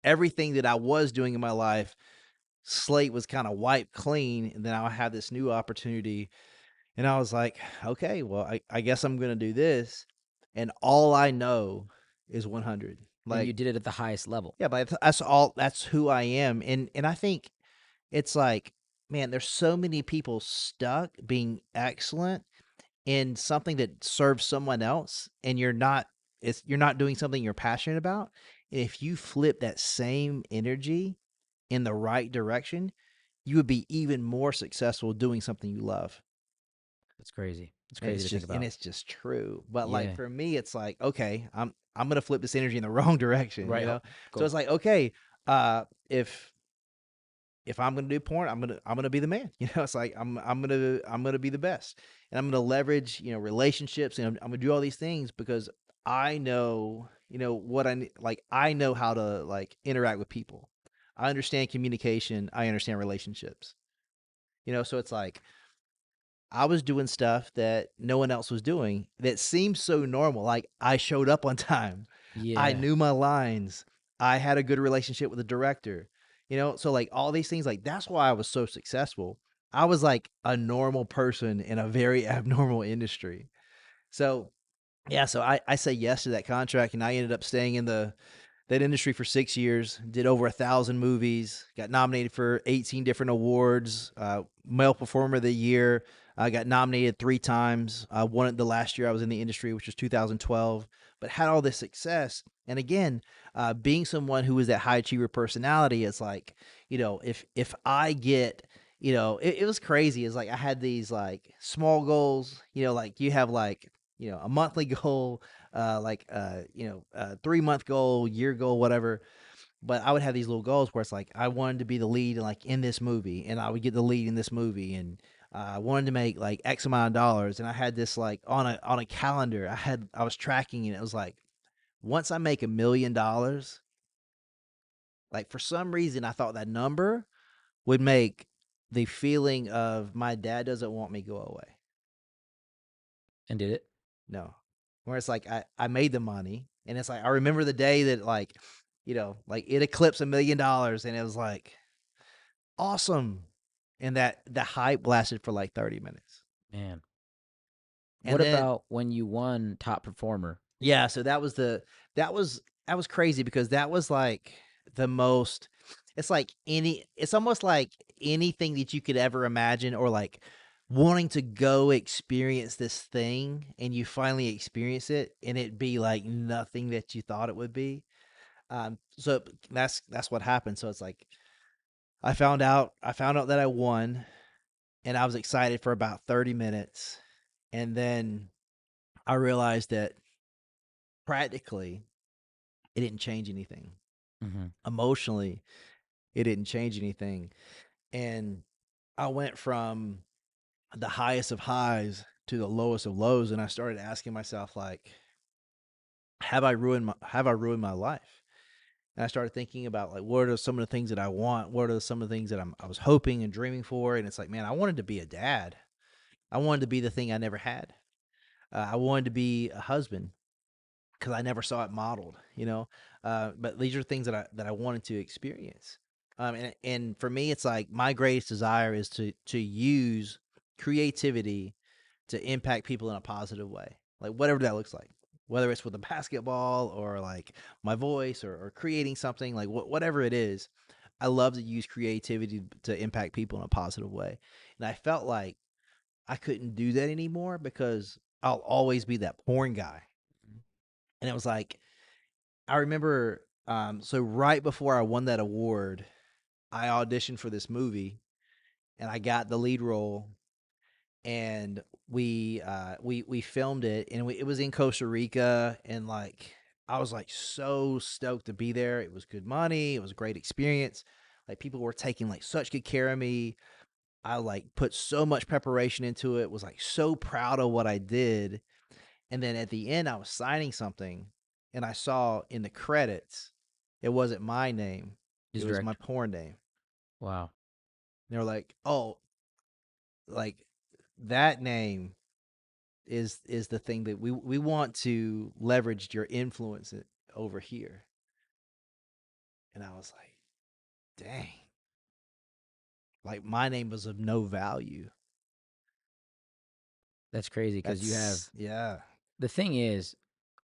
everything that I was doing in my life slate was kind of wiped clean, and then I have this new opportunity, and I was like, okay, well, I guess I'm gonna do this, and all I know is 100. And you Like, did it at the highest level. yeah, but that's all. That's who I am, and I think it's like, man, there's so many people stuck being excellent in something that serves someone else, and you're not doing something you're passionate about. If you flip that same energy in the right direction, you would be even more successful doing something you love. That's crazy. It's And crazy to think about. it's just true. But like Yeah. for me, it's like, okay, I'm gonna flip this energy in the wrong direction, Right. So Go. it's like, okay, uh, if I'm gonna do porn, I'm gonna be the man. It's like I'm gonna be the best, and I'm gonna leverage relationships, and I'm gonna do all these things because I know what like I know how to like interact with people. I understand communication. I understand relationships. So it's like I was doing stuff that no one else was doing that seemed so normal. Like I showed up on time. I Yeah. knew my lines. I had a good relationship with the director. So like all these things, like that's why I was so successful. I was like a normal person in a very abnormal industry. So yeah, so I say yes to that contract, and I ended up staying in that industry for 6 years, did over 1,000 movies, got nominated for 18 different awards, male performer of the year. I got nominated 3 times. I won it the last year I was in the industry, which was 2012, but had all this success. And again, being someone who is that high achiever personality, it's like, if I get, it was crazy. It's like I had these like small goals, like you have like, a monthly goal, 3 month goal, year goal, whatever. But I would have these little goals where it's like I wanted to be the lead like in this movie, and I would get the lead in this movie, and I wanted to make like X amount of dollars, and I had this like on a calendar. I was tracking, and it was like once I make $1 million, like for some reason I thought that number would make the feeling of my dad doesn't want me go away. And did it? No. Where it's like I made the money, and it's like I remember the day that like, like it eclipsed $1 million, and it was like awesome. And that the hype lasted for like 30 minutes. Man. And What then about when you won top performer? yeah, so that was crazy because that was like the most it's almost like anything that you could ever imagine, or like wanting to go experience this thing and you finally experience it and it be like nothing that you thought it would be. So that's what happened. So it's like I found out that I won, and I was excited for about 30 minutes, and then I realized that practically it didn't change anything. Mhm. Emotionally, it didn't change anything. And I went from the highest of highs to the lowest of lows, and I started asking myself like, have I ruined my life? And I started thinking about like what are some of the things that I want, what are some of the things that I was hoping and dreaming for, and it's like, man, I wanted to be a dad. I wanted to be the thing I never had. I wanted to be a husband because I never saw it modeled, you know. But these are things that I wanted to experience. And for me, it's like my greatest desire is to use creativity to impact people in a positive way, like whatever that looks like. Whether it's with a basketball or like my voice or creating something, like whatever it is, I love to use creativity to impact people in a positive way. And I felt like I couldn't do that anymore because I'll always be that porn guy. And it was like I remember, so right before I won that award, I auditioned for this movie and I got the lead role. And we filmed it, and it was in Costa Rica, and like I was like so stoked to be there. It was good money. It was a great experience. Like people were taking like such good care of me. I like put so much preparation into it. Was like so proud of what I did. And then at the end, I was signing something, and I saw in the credits, it wasn't my name. It He's was my director. porn name. Wow. And they were like, "Oh, like that name is the thing that we want to leverage your influence over here." And I was like, "Dang, like my name was of no value." That's crazy because you have That's yeah. the thing is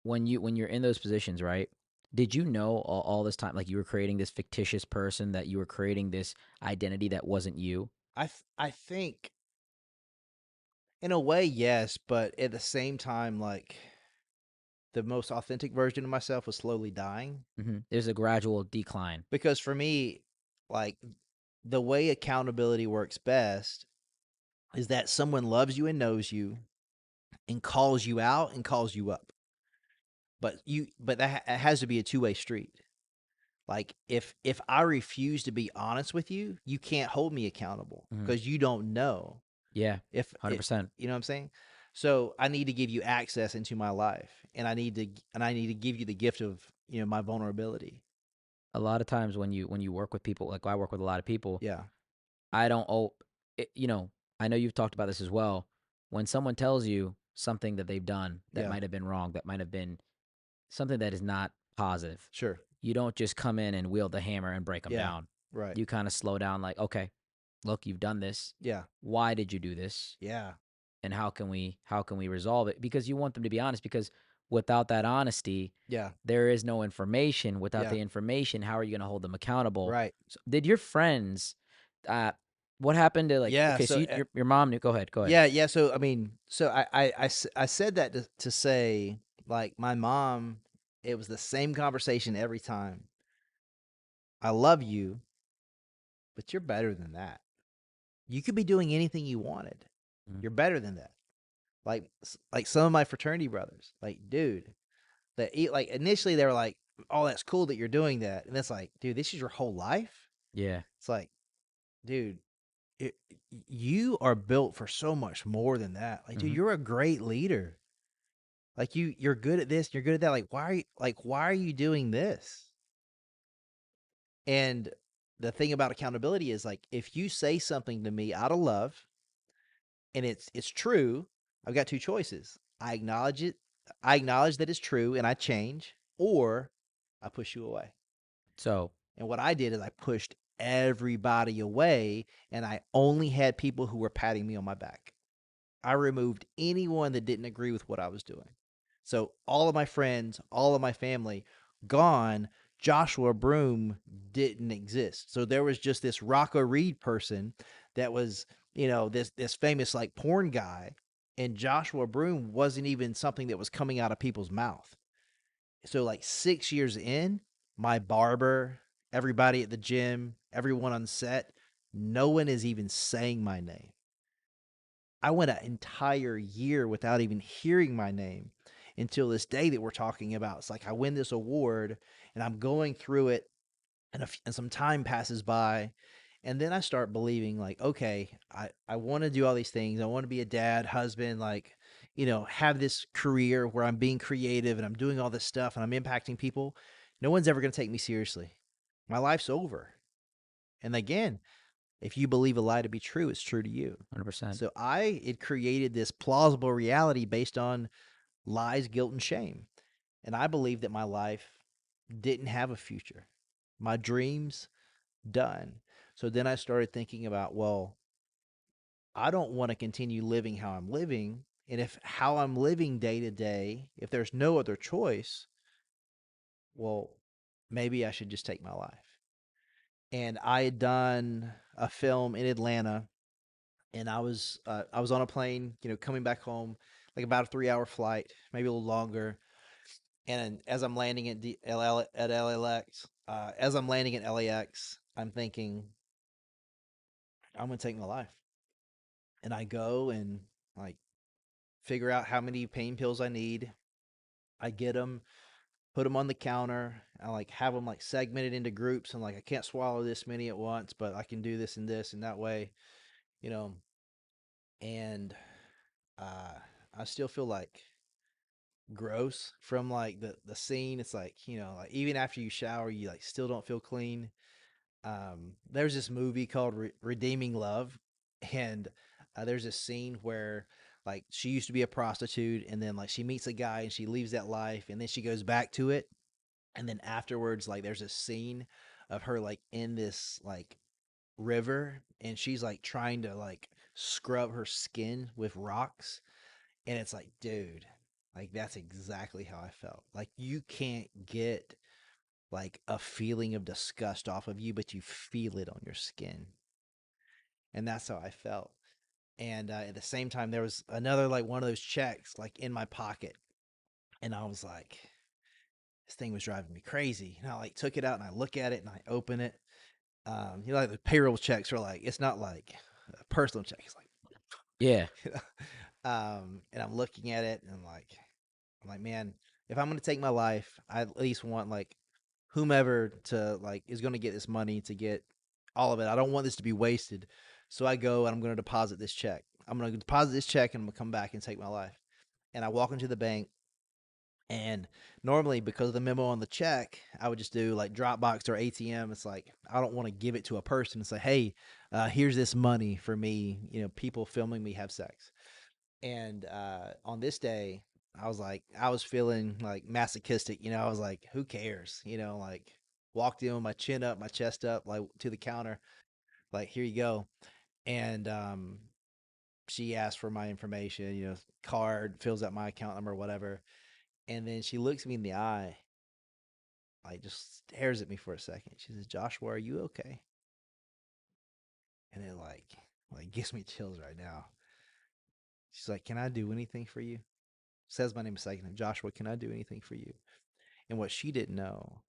when you're in those positions, right? Did you know all this time, like you were creating this fictitious person, that you were creating this identity that wasn't you? I think in a way yes, but at the same time like the most authentic version of myself was slowly dying There's a gradual decline. because for me like the way accountability works best is that someone loves you and knows you and calls you out and calls you up. But it has to be a two-way street. Like if I refuse to be honest with you, you can't hold me accountable hmm because you don't know Yeah, if it. 100%. You know what I'm saying? So I need to give you access into my life, and I need to give you the gift of my vulnerability. A lot of times when you work with people, like I work with a lot of people, Yeah, I don't owe, it, I know you've talked about this as well. When someone tells you something that they've done that yeah, might have been wrong, that might have been something that is not positive, sure, you don't just come in and wield the hammer and break them yeah, down. right, You kind of slow down, like, okay, look, you've done this. yeah, Why did you do this? yeah, And how can we resolve it? Because you want them to be honest, because without that honesty, yeah, there is no information. Without yeah, the information, how are you going to hold them accountable? right, So did your friends uh what happened to, like, yeah. okay, so So your mom knew, go ahead. yeah, yeah. So I mean, so I said that to say like my mom. It was the same conversation every time. I love you, but you're better than that. You could be doing anything you wanted. Mhm. You're better than that. Like some of my fraternity brothers, like dude, that eat like initially they were like, "Oh, that's cool that you're doing that," and it's like, dude, this is your whole life. Yeah. It's like, dude, it, you are built for so much more than that. Like, dude, hmm you're a great leader. Like you're good at this, you're good at that. Why are you doing this? And the thing about accountability is like if you say something to me out of love and it's true, I've got two choices. I acknowledge it, I acknowledge that it's true and I change, or I push you away. So, And what I did is I pushed everybody away and I only had people who were patting me on my back. I removed anyone that didn't agree with what I was doing. So all of my friends, all of my family gone. Joshua Broome didn't exist. So there was just this Rocco Reed person that was, this famous like porn guy, and Joshua Broome wasn't even something that was coming out of people's mouth. So like 6 years in, my barber, everybody at the gym, everyone on set, no one is even saying my name. I went an entire year without even hearing my name until this day that we're talking about. It's like I win this award and I'm going through it, and some time passes by, and then I start believing like, okay, I want to do all these things. I want to be a dad, husband, like, have this career where I'm being creative and I'm doing all this stuff and I'm impacting people, no one's ever going to take me seriously. My life's over. And again, if you believe a lie to be true, it's true to you. 100%. So I it created this plausible reality based on lies, guilt, and shame. And I believed that my life didn't have a future. My dreams done. So then I started thinking about, well, I don't want to continue living how I'm living. And if how I'm living day to day, if there's no other choice, well, maybe I should just take my life. And I had done a film in Atlanta, and I was on a plane, coming back home, like about a 3 hour flight, maybe a little longer. And as I'm landing at LAX, as I'm landing at LAX, I'm thinking I'm gonna take my life. And I go and like figure out how many pain pills I need. I get them, put them on the counter. I like have them like segmented into groups. And like I can't swallow this many at once, but I can do this and that way, you know. And uh, I still feel like gross from like the scene. It's like like even after you shower, you like still don't feel clean. There's this movie called Redeeming Love, and there's this scene where like she used to be a prostitute, and then like she meets a guy and she leaves that life, and then she goes back to it, and then afterwards like there's a scene of her like in this like river, and she's like trying to like scrub her skin with rocks, and it's like, dude, like that's exactly how I felt. Like you can't get like a feeling of disgust off of you, but you feel it on your skin. And that's how I felt. And at the same time, there was another like one of those checks like in my pocket. And I was like, this thing was driving me crazy. And I like took it out and I look at it and I open it. Like the payroll checks are like, it's not like a personal check. It's like, Yeah. you and I'm looking at it and I'm like, man, if I'm gonna take my life, I at least want like whomever to like is gonna get this money to get all of it. I don't want this to be wasted. So I go and I'm gonna deposit this check. I'm gonna deposit this check and I'm gonna come back and take my life. And I walk into the bank, and normally because of the memo on the check, I would just do like Dropbox or ATM. It's like I don't want to give it to a person and say, hey, here's this money for me, people filming me have sex. And on this day, I was feeling like masochistic. I was like, who cares? Like walked in with my chin up, my chest up, like to the counter, like here you go. And she asked for my information, card, fills out my account number, whatever. And then she looks me in the eye, like just stares at me for a second. She says, Joshua, are you okay? And it like gives me chills right now. She's like, can I do anything for you? Says my name a second. Joshua, can I do anything for you? And what she didn't know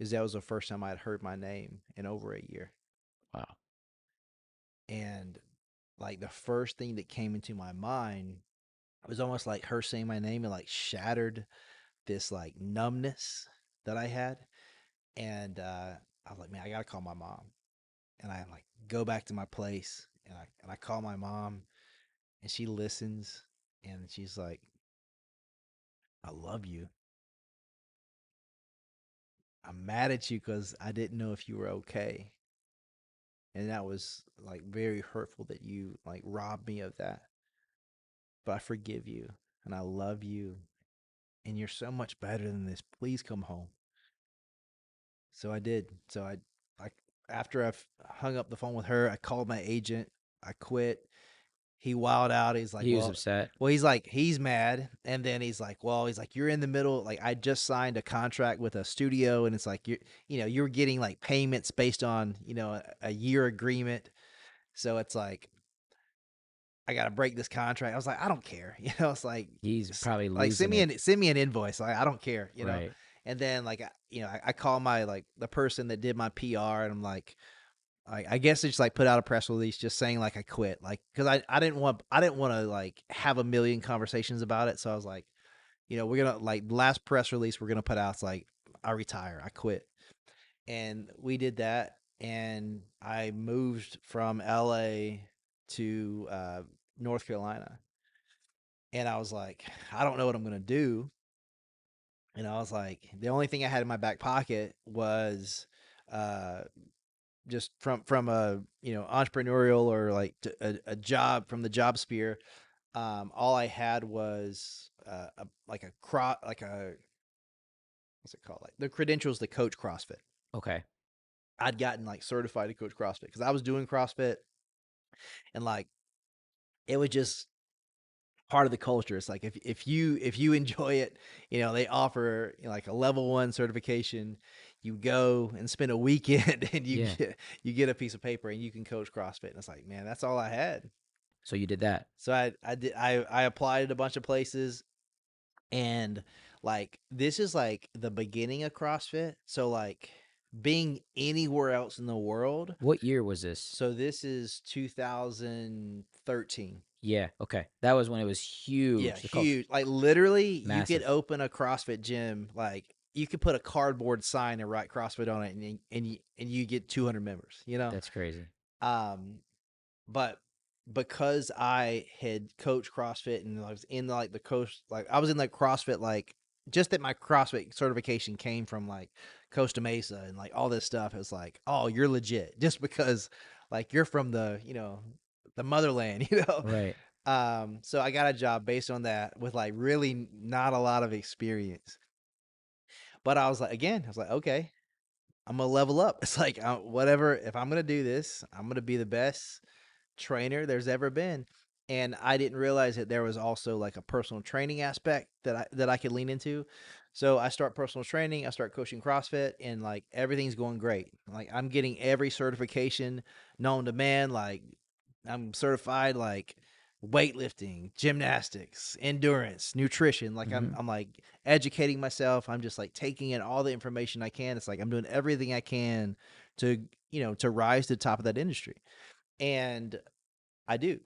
is that was the first time I had heard my name in over a year. Wow. And like the first thing that came into my mind was almost like her saying my name and like shattered this like numbness that I had. And I was like, man, I gotta call my mom. And I like go back to my place and I call my mom, and she listens, and she's like, I love you. I'm mad at you because I didn't know if you were okay. And that was like very hurtful that you like robbed me of that. But I forgive you and I love you, and you're so much better than this. Please come home. So I did. So I after I hung up the phone with her, I called my agent. I quit. He wilded out. He's like, He was upset. he's like, he's mad. And then he's like, you're in the middle. Like, I just signed a contract with a studio, and it's like, you're getting like payments based on, a year agreement. So it's like, I got to break this contract. I was like, I don't care. It's like, He's probably like losing it. send me an invoice. Like, I don't care. Right. And then like, I call my, like the person that did my PR, and I'm like, I guess it's like put out a press release just saying like I quit, like because I didn't want to like have a million conversations about it. So I was like, we're gonna like the last press release we're gonna put out. It's like I retire, I quit, and we did that, and I moved from LA to North Carolina, and I was like, I don't know what I'm gonna do. And I was like, the only thing I had in my back pocket was uh, just from a entrepreneurial or like a job from the job sphere. All I had was like a what's it called, like the credentials to coach CrossFit. Okay. I'd gotten like certified to coach CrossFit because I was doing CrossFit, and like it was just part of the culture. It's like if you enjoy it, they offer like a level 1 certification. You go and spend a weekend and Yeah. you get a piece of paper and you can coach CrossFit. And it's like, man, that's all I had. So you did that. So I applied at a bunch of places, and like this is like the beginning of CrossFit. So like being anywhere else in the world. What year was this? So this is 2013. Yeah. Okay. That was when it was Yeah, huge. The culture, huge. Like literally, you could massive. open a CrossFit gym. Like you could put a cardboard sign and write CrossFit on it, and you get 200 members. That's crazy. Um, but because I had coached CrossFit and I was in like the coast, like I was in like CrossFit, like just that my CrossFit certification came from like Costa Mesa and like all this stuff. It was like, oh, you're legit just because like you're from the motherland, Right. So I got a job based on that with like really not a lot of experience. But I was like, okay, I'm gonna level up. It's like whatever. If I'm gonna do this, I'm gonna be the best trainer there's ever been. And I didn't realize that there was also like a personal training aspect that I could lean into. So I start personal training, I start coaching CrossFit, and like everything's going great. Like I'm getting every certification known to man. Like I'm certified like weightlifting, gymnastics, endurance, nutrition. Like I'm Mm-hmm. I'm like educating myself. I'm just like taking in all the information I can. It's like I'm doing everything I can to to rise to the top of that industry. And I do.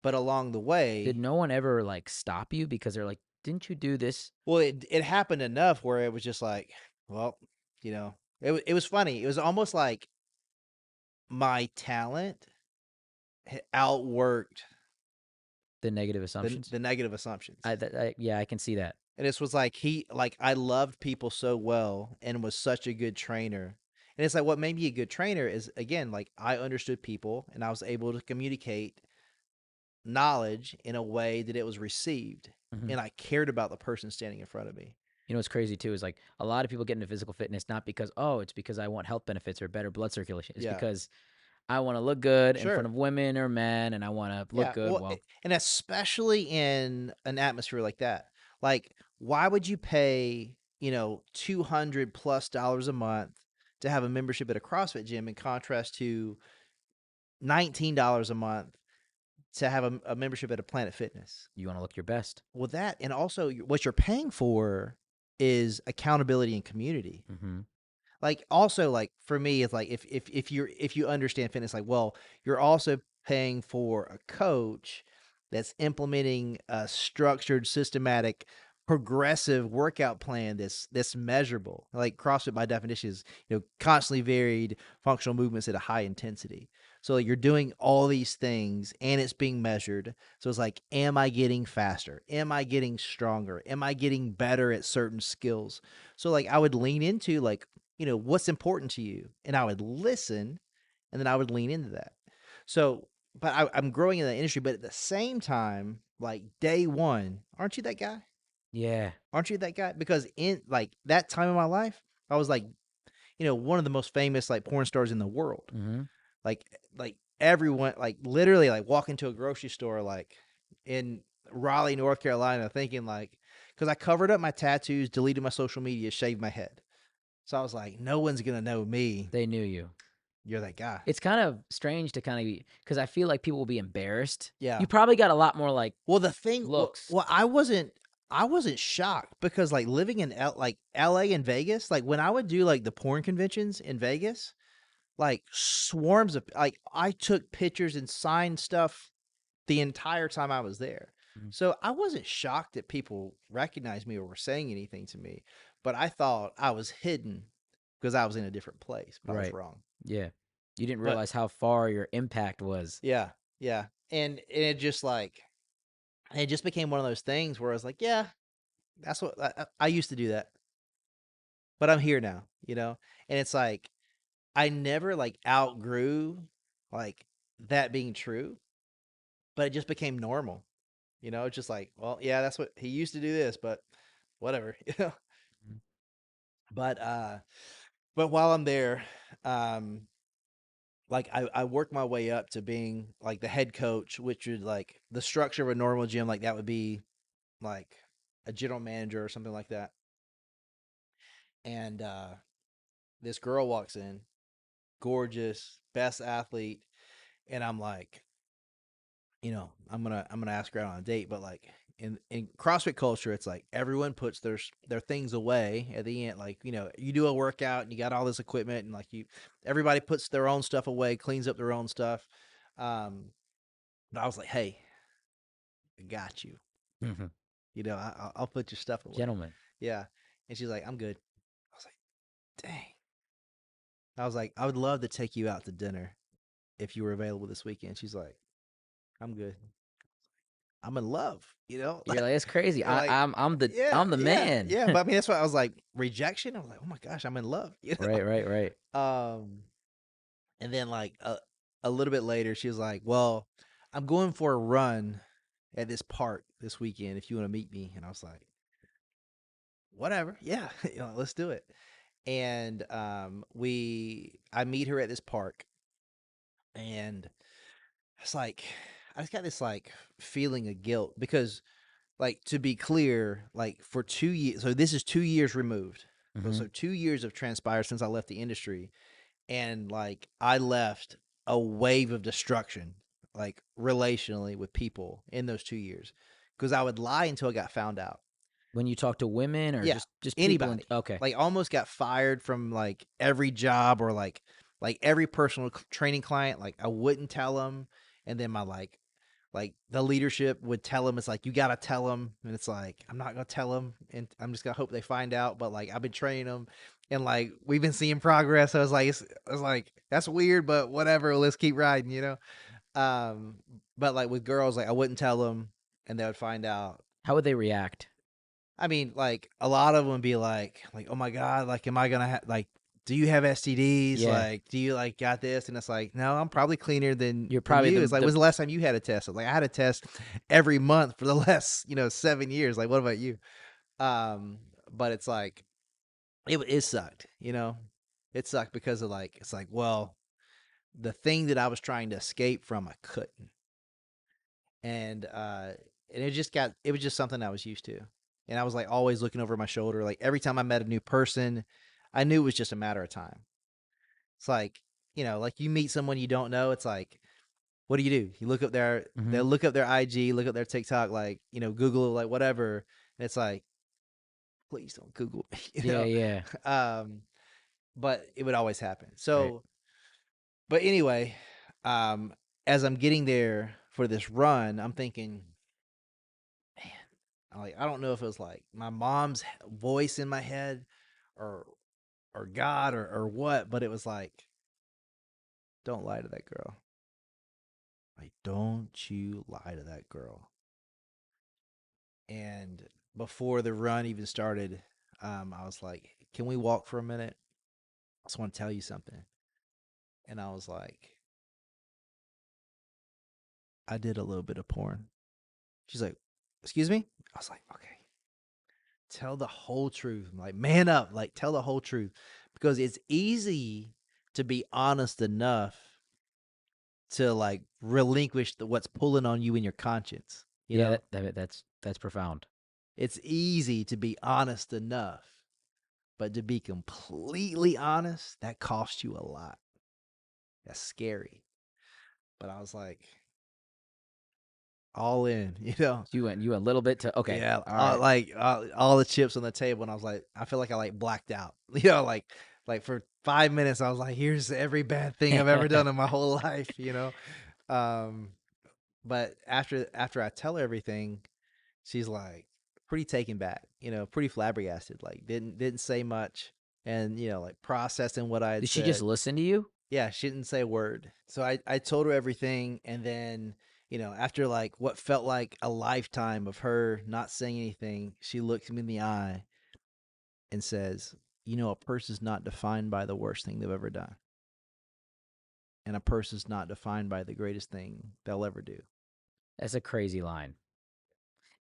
But along the Did way, no one ever like stop you because they're like, didn't you do this? well, it happened enough where it was just like, well, it was funny. It was almost like my talent outworked The negative the assumptions? the negative assumptions. Yeah, I can see that. And this was like I loved people so well and was such a good trainer. And it's like what made me a good trainer is again like I understood people and I was able to communicate knowledge in a way that it was received, Hmm. and I cared about the person standing in front of me. You know what's crazy too is like a lot of people get into physical fitness not because, oh, it's because I want health benefits or better blood circulation. It's Yeah. because I want to look good in front Sure. of women or men and I want to look Yeah. good. Well, Well, and especially in an atmosphere like that. Like, why would you pay, $200+ a month to have a membership at a CrossFit gym in contrast to $19 a month to have a membership at a Planet Fitness? you want to look your best. Well, that and also what you're paying for is accountability and community. Hmm. Like also like for me it's like if you understand fitness, like, well, you're also paying for a coach that's implementing a structured, systematic, progressive workout plan that's measurable. Like CrossFit by definition is constantly varied functional movements at a high intensity. So like, you're doing all these things and it's being measured. So it's like, am I getting faster? Am I getting stronger? Am I getting better at certain skills? So like I would lean into like, what's important to you? And I would listen, and then I would lean into that. So, but I'm growing in the industry, but at the same time, like day one, aren't you that guy? Yeah. Aren't you that guy? Because in like that time of my life, I was like, one of the most famous like porn stars in the world. Hmm. Like, like everyone, like literally, like walk into a grocery store, like in Raleigh, North Carolina, thinking like, because I covered up my tattoos, deleted my social media, shaved my head. So I was like, no one's gonna know me. They knew you. You're that guy. It's kind of strange to kind of be, because I feel like people will be embarrassed. Yeah. You probably got a lot more like Well, the thing, well, looks. well, I wasn't shocked because like living in like LA and Vegas, like when I would do like the porn conventions in Vegas, like swarms of like I took pictures and signed stuff the entire time I was there. Mhm. So I wasn't shocked that people recognized me or were saying anything to me, but I thought I was hidden because I was in a different place, but I was Right. wrong. Yeah. You didn't But realize how far your impact was. yeah, yeah. And it just like And it just became one of those things where I was like, yeah, that's what I used to do that, but I'm here now, you know? And it's like, I never like outgrew like that being true, but it just became normal. You know, it's just like, well, yeah, that's what he used to do this, but whatever, you know. Mhm. But but while I'm there, um like I worked my way up to being like the head coach, which would like the structure of a normal gym, like that would be like a general manager or something like that. And this girl walks in, gorgeous, best athlete, and I'm like, I'm gonna ask her out on a date, but like in CrossFit culture, it's like everyone puts their things away at the end. Like, you do a workout and you got all this equipment, and like everybody puts their own stuff away, cleans up their own stuff. Um, but I was like, hey, I got you. Mhm. I'll put your stuff away. Gentlemen. Yeah. And she's like, I'm good. I was like, dang. I was like, I would love to take you out to dinner if you were available this weekend. She's like, I'm good. I'm in love, You're like, it's crazy. You're like, yeah, I'm the yeah, man. yeah. But I mean, that's why I was like, rejection. I was like, oh my gosh, I'm in love, Right, right, right. And then like a little bit later, she was like, well, I'm going for a run at this park this weekend if you want to meet me. And I was like, whatever, yeah, let's do it. And I meet her at this park, and it's like I just got this like feeling of guilt because, like, to be clear, like for 2 years, so this is 2 years removed. So Mhm. 2 years have transpired since I left the industry, and like I left a wave of destruction, like relationally with people in those 2 years, because I would lie until I got found out. When you talk to women or Yeah, just people in anybody. okay. Like almost got fired from like every job, or like every personal training client. Like I wouldn't tell them, and then my like the leadership would tell them, it's like, you gotta tell them, and it's like, I'm not gonna tell them, and I'm just gonna hope they find out. But like I've been training them, and like we've been seeing progress. So I was like, that's weird, but whatever. Let's keep riding, But like with girls, like I wouldn't tell them, and they would find out. How would they react? I mean, like a lot of them would be like, oh my god, like, am I gonna like? Do you have STDs? Yeah. Like, do you like got this? And it's like, no, I'm probably cleaner You're than probably you. the It's like, the when's the last time you had a test? Like, I had a test every month for the last 7 years. Like, what about you? Um, but it's like it sucked. It sucked because of like, it's like, well, the thing that I was trying to escape from, I couldn't. And it was just something I was used to. And I was like always looking over my shoulder. Like every time I met a new person, I knew it was just a matter of time. It's like, like you meet someone you don't know, it's like, what do? You look up they'll Mhm. look up their IG, look up their TikTok, like, Google, like whatever. And it's like, please don't Google me, Yeah, yeah. Um, but it would always happen. Right. So, but anyway, um, as I'm getting there for this run, I'm thinking, man, I don't know if it was like my mom's voice in my head, or God, or what, but it was like, don't lie to that girl. Like, don't you lie to that girl. And before the run even started, I was like, can we walk for a minute? I just want to tell you something. And I was like, I did a little bit of porn. She's like, excuse me? I was like, okay, tell the whole truth. I'm like, man up, like, tell the whole truth. Because it's easy to be honest enough to like relinquish what's pulling on you in your conscience. Yeah, that's profound. It's easy to be honest enough, but to be completely honest, that costs you a lot. That's scary. But I was like, all in, So you went a little bit to okay. Yeah, All right. like all the chips on the table, and I was like, I feel like I like blacked out. Like for 5 minutes, I was like, here's every bad thing I've ever done in my whole life. Um, but after I tell her everything, she's like pretty taken back, pretty flabbergasted, like didn't say much, and like processing what I had Did she just said. listen to you? Yeah, she didn't say a word. So I told her everything, and then after like what felt like a lifetime of her not saying anything, she looks me in the eye and says, a person's not defined by the worst thing they've ever done. And a person's not defined by the greatest thing they'll ever do. That's a crazy line.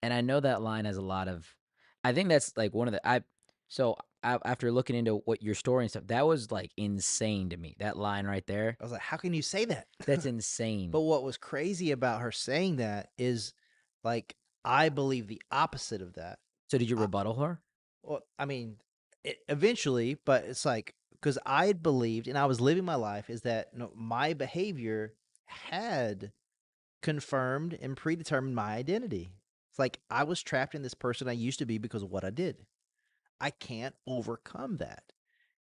And I know that line has a lot of, I think that's like one of the, after looking into what your story and stuff, that was like insane to me. That line right there, I was like, how can you say that? that's insane. But what was crazy about her saying that is like, I believe the opposite of that. So did you I, rebuttal her? well, I mean, eventually, but it's like, because I had believed and I was living my life is that my behavior had confirmed and predetermined my identity. It's like I was trapped in this person I used to be because of what I did. I can't overcome that.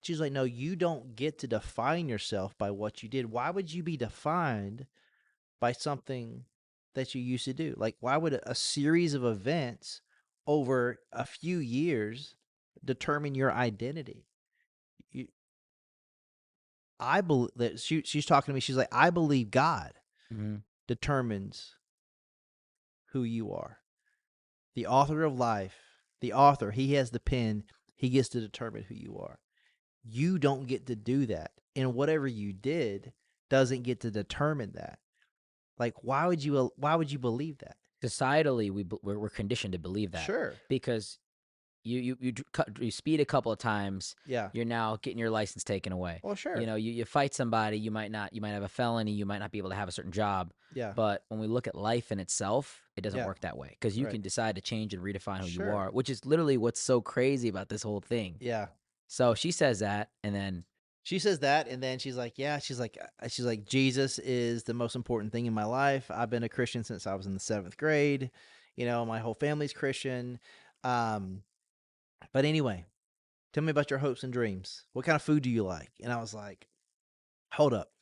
She's like, no, you don't get to define yourself by what you did. Why would you be defined by something that you used to do? Like, why would a series of events over a few years determine your identity? You, I believe that she's talking to me. She's like, I believe God Mm-hmm. determines who you are. The author of life, the author, he has the pen. He gets to determine who you are. You don't get to do that. And whatever you did doesn't get to determine that. Like, why would you believe that? Societally, we're conditioned to believe that Sure. because you speed a couple of times, Yeah. you're now getting your license taken away. Well, sure. You fight somebody, you might have a felony, you might not be able to have a certain job. Yeah. But when we look at life in itself, it doesn't Yeah. work that way because you Right. can decide to change and redefine who you Sure. are, which is literally what's so crazy about this whole thing. Yeah. So she says that, and then She says that, and then she's like, "Yeah." She's like, Jesus is the most important thing in my life. I've been a Christian since I was in the 7th grade. My whole family's Christian. Um, but anyway, tell me about your hopes and dreams. What kind of food do you like? And I was like, hold up.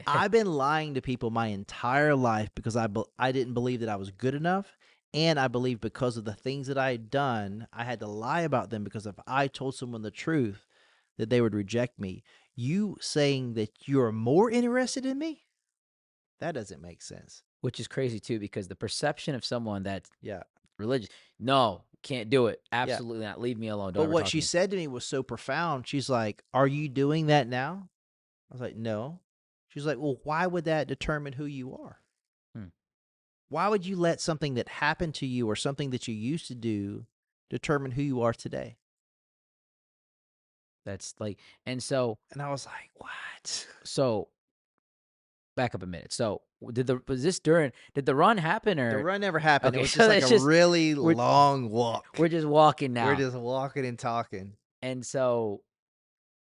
I've been lying to people my entire life because I didn't believe that I was good enough. And I believe because of the things that I had done, I had to lie about them because if I told someone the truth, that they would reject me. You saying that you're more interested in me? That doesn't make sense. which is crazy too because the perception of someone that's Yeah. religious, no, can't do it, Yeah. absolutely not, leave me alone, don't But ever what talk to she me. said to me was so profound. She's like, "Are you doing that now?" I was like, "No." She's like, "Well, why would that determine who you are? Hmm. Why would you let something that happened to you or something that you used to do determine who you are today?" That's like, and so And I was like, "What?" so back up a minute. So did the run happen The or run never happened. It okay? was just So like it's a just really we're long walk. we're just walking We're now, just walking and talking. and so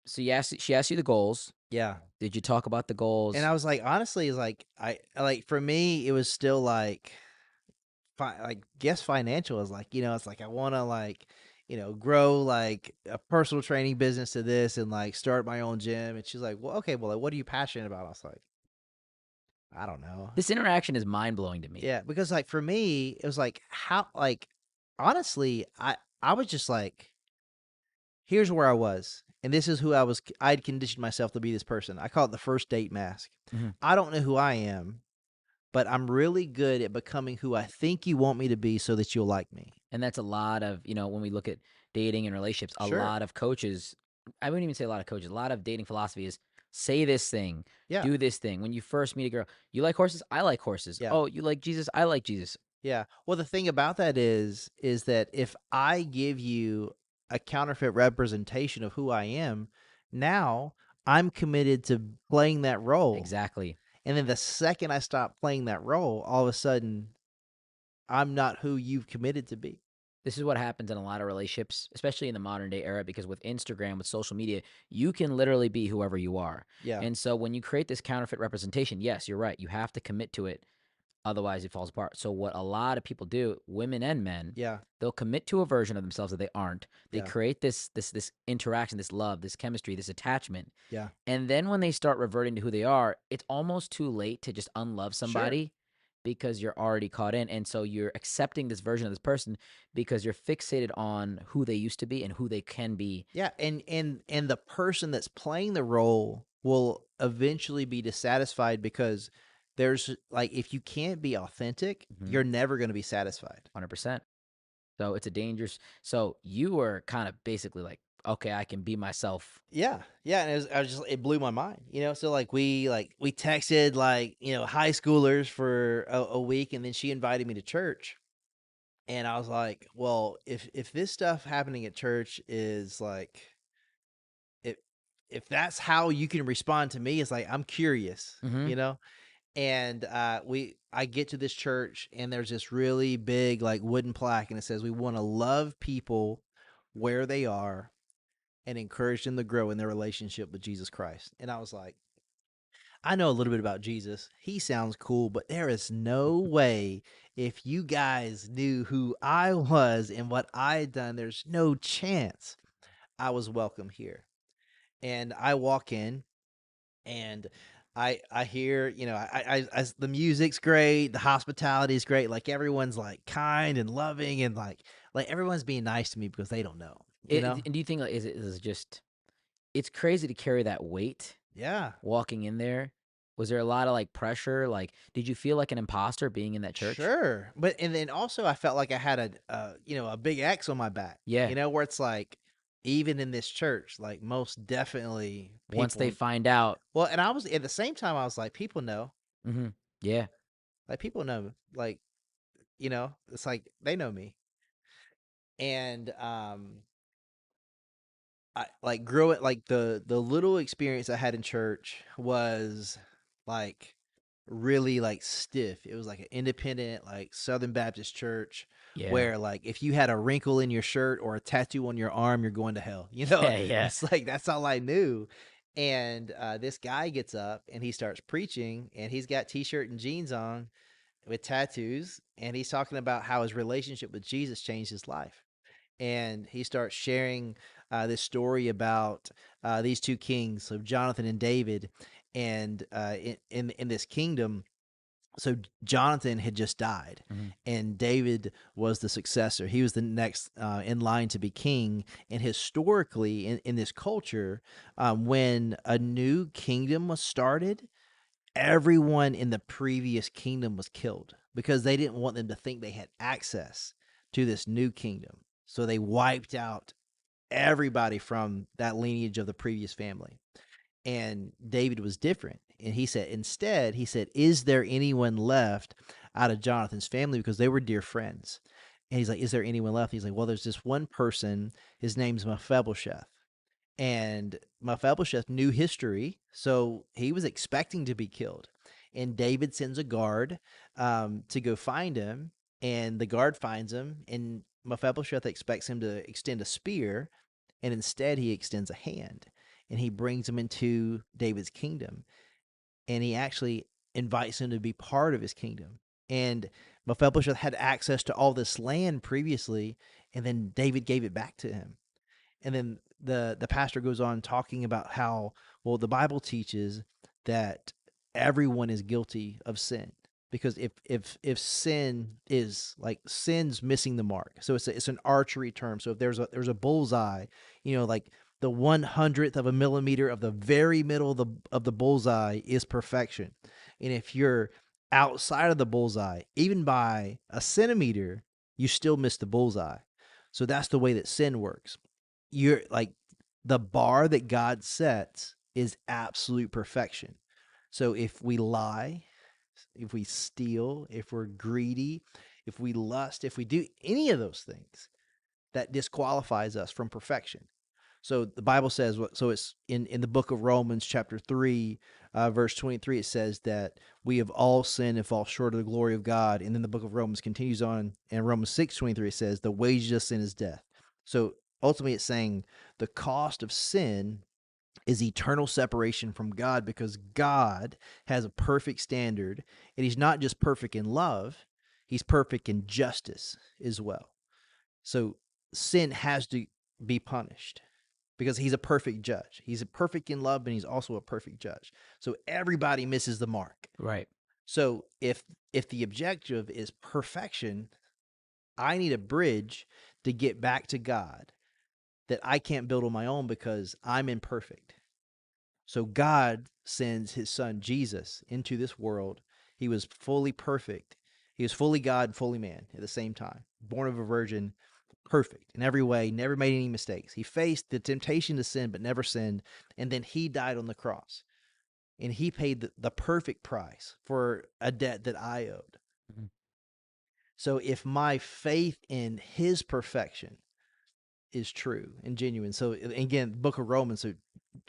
she asked you the goals. Yeah. Did you talk about the And goals? I was like, honestly, it's like like for me, it was still like guess financial is like, it's like I want to like, grow like a personal training business to this and like start my own gym. And she's like, well, okay, well, like, what are you passionate about? I was like, I don't know. This interaction is mind blowing to me. Yeah, because like for me, it was like how like honestly, I was just like, here's where I was. And this is who I was. I'd conditioned myself to be this person. I call it the first date mask. Mhm. I don't know who I am, but I'm really good at becoming who I think you want me to be so that you'll like me. And that's a lot of, when we look at dating and relationships, a Sure. lot of coaches, I wouldn't even say a lot of coaches, a lot of dating philosophy is say this thing, Yeah. do this thing. When you first meet a girl, you like horses? I like horses. Yeah. Oh, you like Jesus? I like Jesus. Yeah. Well, the thing about that is that if I give you a counterfeit representation of who I am, now I'm committed to playing that role. Exactly. And then the second I stop playing that role, all of a sudden I'm not who you've committed to be. This is what happens in a lot of relationships, especially in the modern day era, because with Instagram, with social media, you can literally be whoever you are. Yeah. And so when you create this counterfeit representation, yes, you're right. You have to commit to it. Otherwise, it falls apart. So what a lot of people do, women and men, Yeah. they'll commit to a version of themselves that they aren't. They Yeah. create this interaction, this love, this chemistry, this attachment. Yeah. And then when they start reverting to who they are, it's almost too late to just unlove Sure. somebody because you're already caught in. And so you're accepting this version of this person because you're fixated on who they used to be and who they can be. Yeah, and the person that's playing the role will eventually be dissatisfied because there's like, if you can't be authentic, Mhm. you're never going to be satisfied. 100%. So it's a dangerous. So you were kind of basically like, okay, I can be myself. Yeah, yeah, and it blew my mind, you know. So we texted high schoolers for a week, and then she invited me to church, and I was like, well, if this stuff happening at church is like, if if that's how you can respond to me, it's like I'm curious, Hmm. you know. And I get to this church, and there's this really big like wooden plaque, and it says we want to love people where they are and encourage them to grow in their relationship with Jesus Christ. And I was like, I know a little bit about Jesus. He sounds cool, but there is no way, if you guys knew who I was and what I had done, there's no chance I was welcome here. And I walk in, and I hear, the music's great, the hospitality is great, like everyone's like kind and loving, and like everyone's being nice to me because they don't know, you know? And do you think like, is it just? It's crazy to carry that weight Yeah. walking in there. Was there a lot of like pressure? Like, did you feel like an imposter being in that church? Sure, but and then also I felt like I had a big X on my back, Yeah. where it's like, even in this church, like most definitely Once they people. find out. Well, and I was at the same time, I was like, Hmm. Yeah. people know, like, it's like they know me, and I like grew it, like the little experience I had in church was like really like stiff. It was like an independent like Southern Baptist church Yeah. where like if you had a wrinkle in your shirt or a tattoo on your arm, you're going to hell. Yeah. Yeah. It's like that's all I knew. And this guy gets up and he starts preaching, and he's got t-shirt and jeans on with tattoos, and he's talking about how his relationship with Jesus changed his life. And he starts sharing this story about these two kings, of Jonathan and David, and in this kingdom. So Jonathan had just died, Hmm. and David was the successor. He was the next in line to be king. And historically, in this culture, when a new kingdom was started, everyone in the previous kingdom was killed because they didn't want them to think they had access to this new kingdom. So they wiped out everybody from that lineage of the previous family. And David was different. And he said, is there anyone left out of Jonathan's family? Because they were dear friends. And he's like, is there anyone left? He's like, well, there's this one person. His name's Mephibosheth. And Mephibosheth knew history, so he was expecting to be killed. And David sends a guard to go find him, and the guard finds him, and Mephibosheth expects him to extend a spear, and instead he extends a hand, and he brings him into David's kingdom, and he actually invites him to be part of his kingdom. And Mephibosheth had access to all this land previously, and then David gave it back to him. And then the pastor goes on talking about how, well, the Bible teaches that everyone is guilty of sin, because if sin is like, sin's missing the mark. So it's an archery term. So if there's a bullseye, like the 100th of a millimeter of the very middle of the bullseye is perfection. And if you're outside of the bullseye, even by a centimeter, you still miss the bullseye. So that's the way that sin works. You're like, the bar that God sets is absolute perfection. So if we lie, if we steal, if we're greedy, if we lust, if we do any of those things, that disqualifies us from perfection. So the Bible says, so it's in the book of Romans, chapter 3, verse 23, it says that we have all sinned and fall short of the glory of God. And then the book of Romans continues on, and Romans 6:23, it says, the wages of sin is death. So ultimately, it's saying the cost of sin is eternal separation from God, because God has a perfect standard, and he's not just perfect in love, he's perfect in justice as well. So sin has to be punished because he's a perfect judge. He's a perfect in love, and he's also a perfect judge. So everybody misses the mark. Right. So if the objective is perfection, I need a bridge to get back to God that I can't build on my own because I'm imperfect. So God sends his son Jesus into this world, He was fully perfect. He was fully God, fully man at the same time. Born of a virgin, perfect in every way, never made any mistakes. He faced the temptation to sin, but never sinned. And then he died on the cross. And he paid the perfect price for a debt that I owed. Mhm. So if my faith in his perfection is true and genuine, so again, book of Romans, so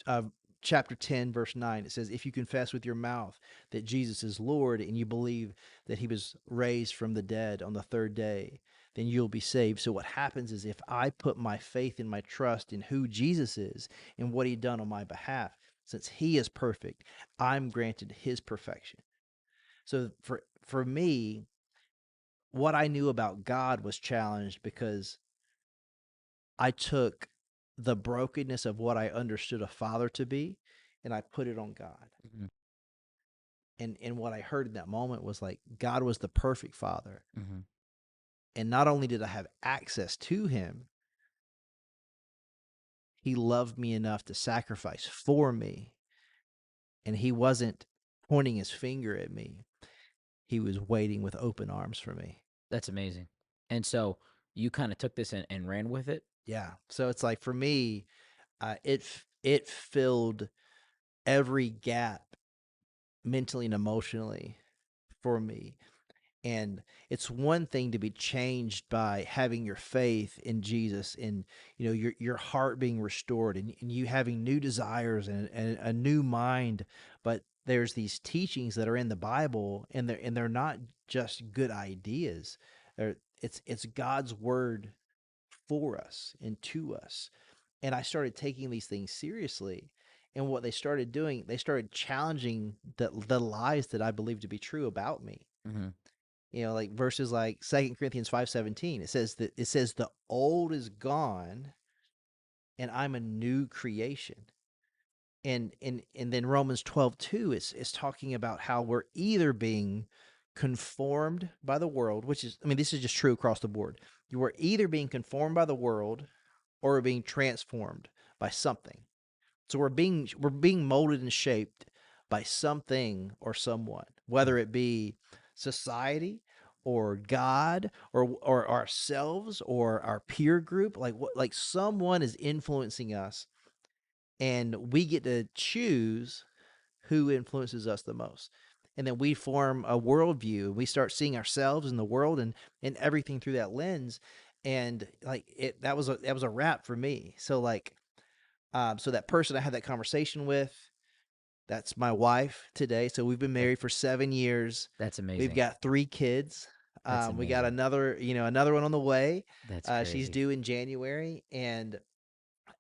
uh, chapter 10, verse 9, it says, if you confess with your mouth that Jesus is Lord and you believe that he was raised from the dead on the third day, then you'll be saved. So what happens is if I put my faith and my trust in who Jesus is and what he done on my behalf, since he is perfect, I'm granted his perfection. So for me, what I knew about God was challenged because I took the brokenness of what I understood a father to be and I put it on God. Mhm. And what I heard in that moment was like God was the perfect father. Mhm. And not only did I have access to him, he loved me enough to sacrifice for me. And he wasn't pointing his finger at me. He was waiting with open arms for me. That's amazing. And so you kind of took this and ran with it. Yeah. So it's like for me, it filled every gap mentally and emotionally for me. And it's one thing to be changed by having your faith in Jesus and your heart being restored and you having new desires and a new mind. But there's these teachings that are in the Bible and they're not just good ideas. It's God's word for us and to us. And I started taking these things seriously. And what they started doing, they started challenging the lies that I believed to be true about me. Mhm. Like verses like 2 Corinthians 5:17. It says the old is gone and I'm a new creation. And then Romans 12:2 is talking about how we're either being conformed by the world, which is, I mean, this is just true across the board. You are either being conformed by the world or we're being transformed by something. So we're being molded and shaped by something or someone, whether it be society or God or ourselves or our peer group, like someone is influencing us, and we get to choose who influences us the most. And then we form a worldview and we start seeing ourselves in the world and everything through that lens. And like that was a wrap for me. So like so that person I had that conversation with, that's my wife today. So we've been That married for 7 years. that's We've amazing. got 3 kids. That's We got amazing. another one on the way. That's She's crazy. due in January, and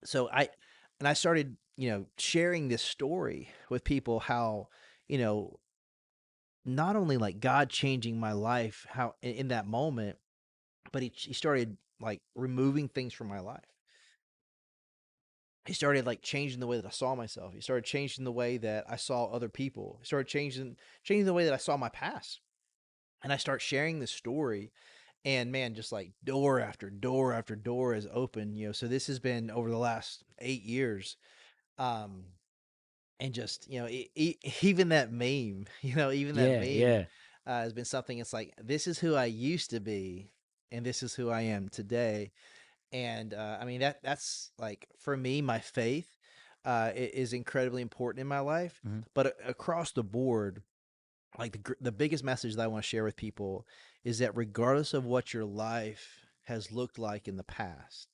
so I started sharing this story with people how you know not only like God changing my life how in that moment, but he started like removing things from my life. He started like changing the way that I saw myself. He started changing the way that I saw other people. He started changing the way that I saw my past. And I start sharing this story, and man, just like door after door after door is open. So this has been over the last 8 years. Um, and just even that meme, even that Yeah, meme yeah. has been something. It's like this is who I used to be, and this is who I am today. And I mean that's like for me, my faith is incredibly important in my life. Mhm. But across the board, like the biggest message that I want to share with people is that regardless of what your life has looked like in the past,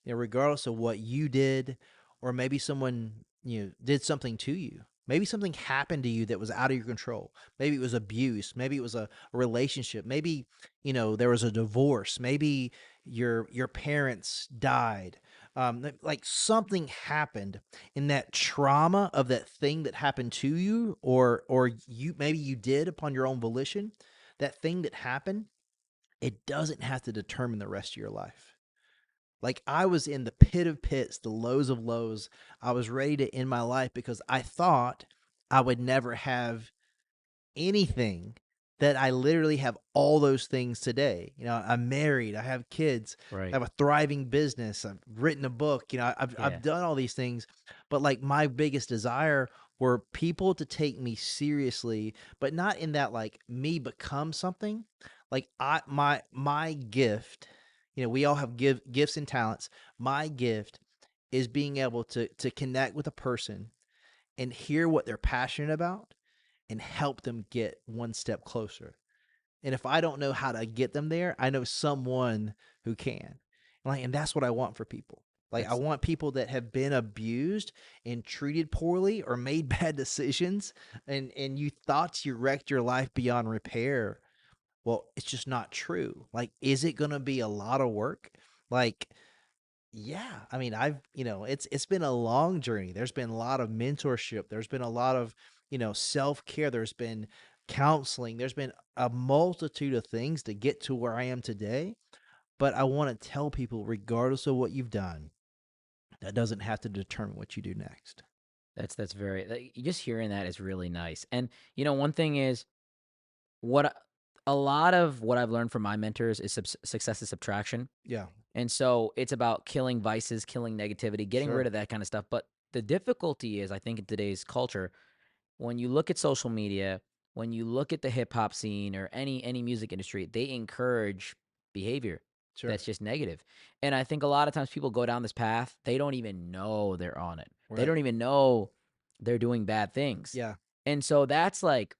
regardless of what you did, or maybe someone did something to you. Maybe something happened to you that was out of your control. Maybe it was abuse. Maybe it was a relationship. Maybe there was a divorce. Maybe your parents died. Like something happened in that trauma of that thing that happened to you, or you maybe you did upon your own volition. That thing that happened, it doesn't have to determine the rest of your life. Like I was in the pit of pits, the lows of lows. I was ready to end my life because I thought I would never have anything that I literally have all those things today. I'm married, I have kids, I Right. have a thriving business, I've written a book, I've Yeah. done all these things, but like my biggest desire were people to take me seriously, but not in that like me become something. Like my gift, we all have gifts and talents. My gift is being able to connect with a person and hear what they're passionate about and help them get one step closer. And if I don't know how to get them there, I know someone who can. And that's what I want for people. Like I That's want people that have been abused and treated poorly or made bad decisions and you thought you wrecked your life beyond repair. Well, it's just not true. Like is it going to be a lot of work? Like yeah, I mean, it's been a long journey. There's been a lot of mentorship. There's been a lot of, self-care. There's been counseling. There's been a multitude of things to get to where I am today. But I want to tell people, regardless of what you've done, that doesn't have to determine what you do next. that's very just hearing that is really nice. And one thing is what a lot of what I've learned from my mentors is success is subtraction. Yeah, And so it's about killing vices, killing negativity, getting rid sure, of that kind of stuff. But the difficulty is, I think, in today's culture, when you look at social media, when you look at the hip hop scene or any music industry, they encourage behavior sure. that's just negative. And I think a lot of times people go down this path, they don't even know they're on it. They Right. don't even know they're doing bad things. Yeah, And so that's like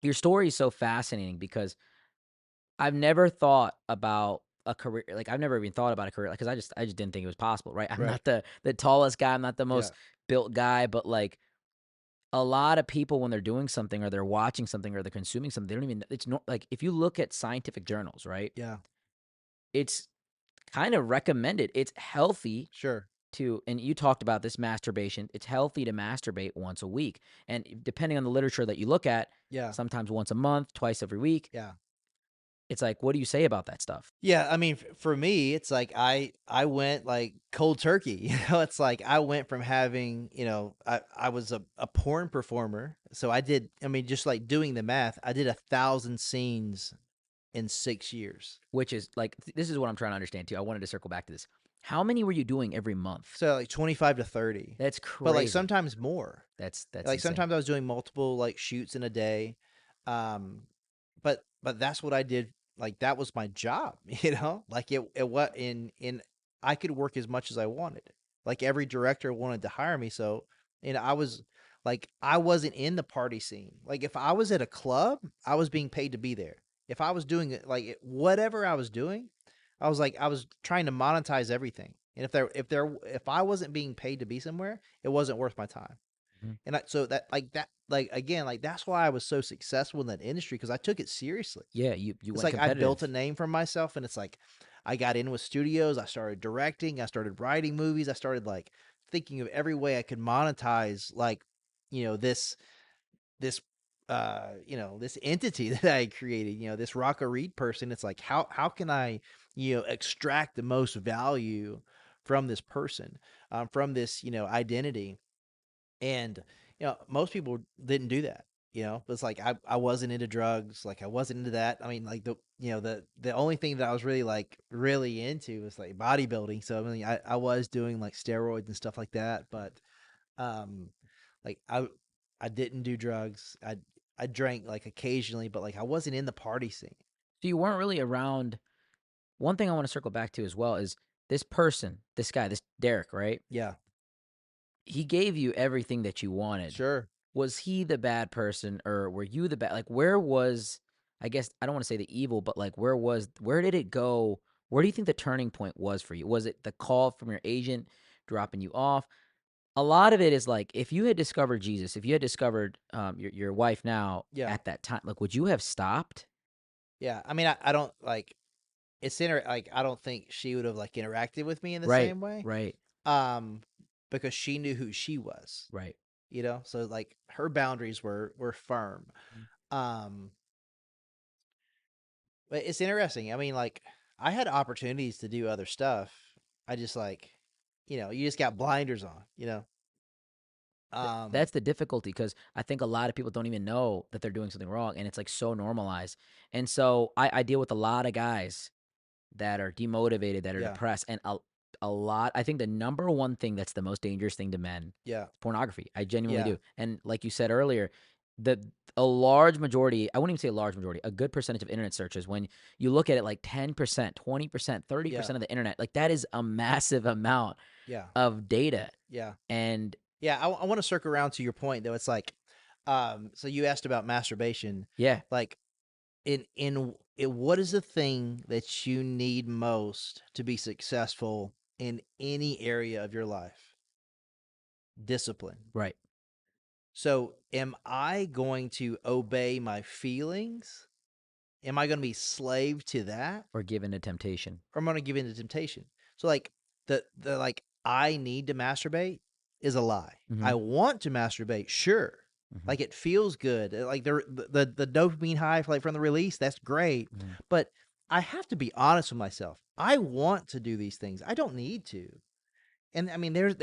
your story is so fascinating because I've never thought about a career like I've never even thought about a career because I just didn't think it was possible, right? I'm right. not the tallest guy, I'm not the Yeah, most built guy, but like a lot of people when they're doing something or they're watching something or they're consuming something, they don't even it's not like if you look at scientific journals, right? yeah, It's kind of recommended. It's healthy sure. to and you talked about this masturbation. It's healthy to masturbate once a week. And depending on the literature that you look at, Yeah, sometimes once a month, twice every week. yeah. It's like, what do you say about that stuff? Yeah, I mean, for me, it's like I went like cold turkey. It's like I went from having, I was a porn performer, so I did. I mean, just like doing the math, I did 1,000 scenes in 6 years. Which is like this is what I'm trying to understand too. I wanted to circle back to this. How many were you doing every month? So like 25 to 30, That's but like crazy. sometimes more. That's Like insane. sometimes I was doing multiple like shoots in a day. Um but that's what I did. Like that was my job, Like it what in I could work as much as I wanted. Like every director wanted to hire me, so I was like I wasn't in the party scene. Like if I was at a club, I was being paid to be there. If I was doing it like whatever I was doing, I was trying to monetize everything. And if I wasn't being paid to be somewhere, it wasn't worth my time. Mhm. And so that like again, like that's why I was so successful in that industry because I took it seriously. Yeah, you It's went like I built a competitive. name for myself, and it's like I got in with studios, I started directing, I started writing movies, I started like thinking of every way I could monetize like, this this this entity that I created, this Rocco Reed person. It's like how can I, extract the most value from this person, from this, identity. And, most people didn't do that. It's like I wasn't into drugs, like I wasn't into that. I mean, like the only thing that I was really like really into was like bodybuilding. So I mean, I was doing like steroids and stuff like that, but um like I didn't do drugs. I drank like occasionally, but like I wasn't in the party scene. So you weren't really around. One thing I want to circle back to as well is this person, this guy, this Derek, right? Yeah, He gave you everything that you wanted. sure. Was he the bad person or were you the bad? Like, where was, I guess, I don't want to say the evil, but like, where did it go? Where do you think the turning point was for you? Was it the call from your agent dropping you off? A lot of it is like, if you had discovered Jesus, if you had discovered your wife now Yeah. at that time, like, would you have stopped? Yeah. I mean, I don't like like I don't think she would have like interacted with me in the Right, same way. right, Um because she knew who she was, right. So like her boundaries were firm. Mhm. Um but it's interesting. I mean, like I had opportunities to do other stuff. I just like, you just got blinders on. Um That's the difficulty because I think a lot of people don't even know that they're doing something wrong, and it's like so normalized. And so I deal with a lot of guys that are demotivated, that are yeah. depressed, and a lot. I think the number one thing that's the most dangerous thing to men Yeah. is pornography. I genuinely Yeah. do. And like you said earlier, the a large majority, I wouldn't even say a large majority, a good percentage of internet searches, when you look at it, like 10%, 20%, Yeah. 30% of the internet, like that is a massive amount Yeah. of data. Yeah. And Yeah. I want to circle around to your point though. It's like, so you asked about masturbation. yeah, Like, in what is the thing that you need most to be successful in any area of your life? Discipline. right. So, am I going to obey my feelings? Am I going to be slave to that? Or given to temptation. Or am I going to give in to temptation? So, like, the like I need to masturbate is a lie. Mm-hmm. I want to masturbate, sure. Mm-hmm. Like it feels good. Like the dopamine high, like from the release, that's great. Mm-hmm. But I have to be honest with myself. I want to do these things. I don't need to. And I mean, there's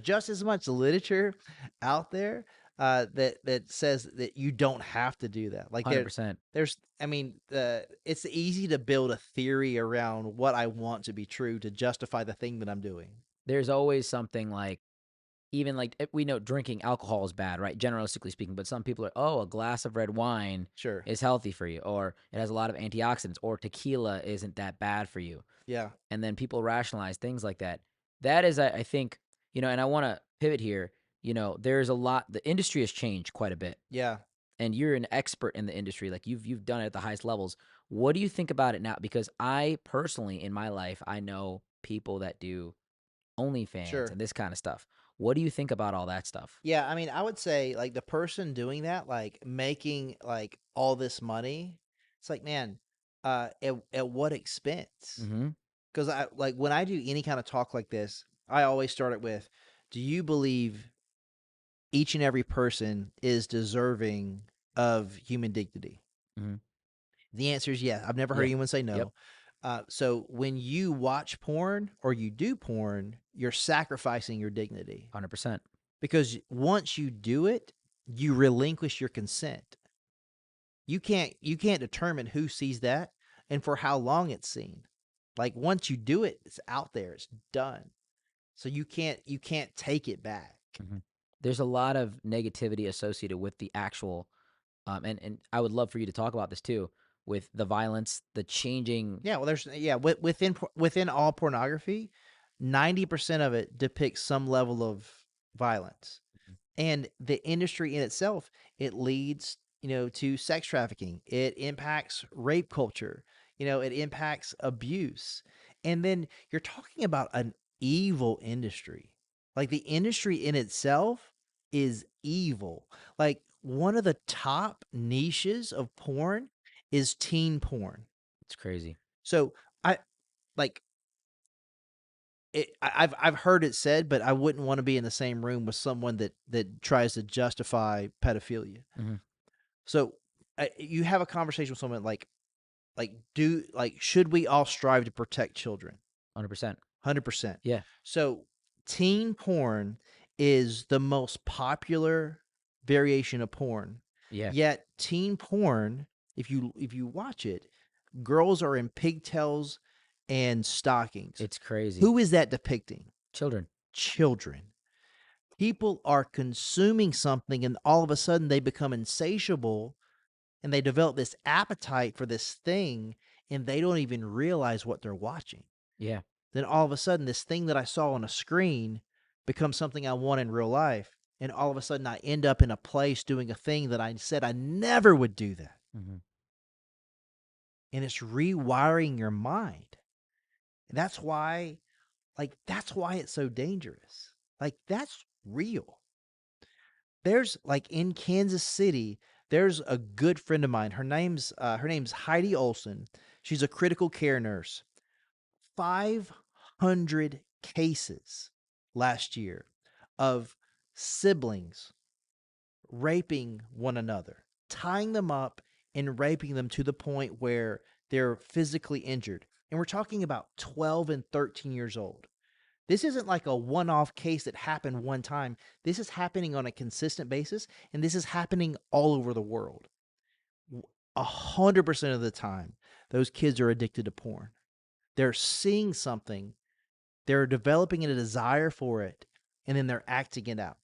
just as much literature out there that says that you don't have to do that. Like 100%. there's, I mean, it's easy to build a theory around what I want to be true to justify the thing that I'm doing. There's always something like, even like we know drinking alcohol is bad, right? Generalistically speaking, but some people are, oh, a glass of red wine Sure. is healthy for you, or it has a lot of antioxidants, or tequila isn't that bad for you. Yeah. And then people rationalize things like that. That is, I think, and I want to pivot here. There's a lot. The industry has changed quite a bit, Yeah. and you're an expert in the industry. Like you've done it at the highest levels. What do you think about it now? Because I personally, in my life, I know people that do OnlyFans Sure. and this kind of stuff. What do you think about all that stuff? Yeah, I mean, I would say like the person doing that, like making like all this money, it's like, man, at what expense? Mm-hmm. Because I like when I do any kind of talk like this, I always start it with, do you believe each and every person is deserving of human dignity? Mm-hmm. The answer is yes. I've never heard Yeah. anyone say Yep. no. So when you watch porn or you do porn, you're sacrificing your dignity. 100%. Because once you do it, you relinquish your consent. You can't determine who sees that and for how long it's seen. Like once you do it, it's out there, it's done. So you can't take it back. Mm-hmm. There's a lot of negativity associated with the actual, and I would love for you to talk about this too, with the violence, the changing. Yeah, well within all pornography, 90% of it depicts some level of violence. And the industry in itself, it leads, to sex trafficking. It impacts rape culture. It impacts abuse. And then you're talking about an evil industry. Like the industry in itself is evil. Like one of the top niches of porn is teen porn. It's crazy. So I like I've heard it said, but I wouldn't want to be in the same room with someone that tries to justify pedophilia. Mm-hmm. So you have a conversation with someone should we all strive to protect children? 100%. 100%. Yeah. So teen porn is the most popular variation of porn. Yeah. Yet teen porn, if you watch it, girls are in pigtails and stockings. It's crazy. Who is that depicting? Children. Children. People are consuming something and all of a sudden they become insatiable and they develop this appetite for this thing and they don't even realize what they're watching. Yeah. Then all of a sudden this thing that I saw on a screen becomes something I want in real life. And all of a sudden I end up in a place doing a thing that I said I never would do that. Mm-hmm. And it's rewiring your mind. And that's why it's so dangerous. Like that's real. There's like in Kansas City, there's a good friend of mine. Her name's Heidi Olson. She's a critical care nurse. 500 cases last year of siblings raping one another, tying them up and raping them to the point where they're physically injured. And we're talking about 12 and 13 years old. This isn't like a one off case that happened one time. This is happening on a consistent basis, and this is happening all over the world. 100% of the time, those kids are addicted to porn. They're seeing something, they're developing a desire for it, and then they're acting it out.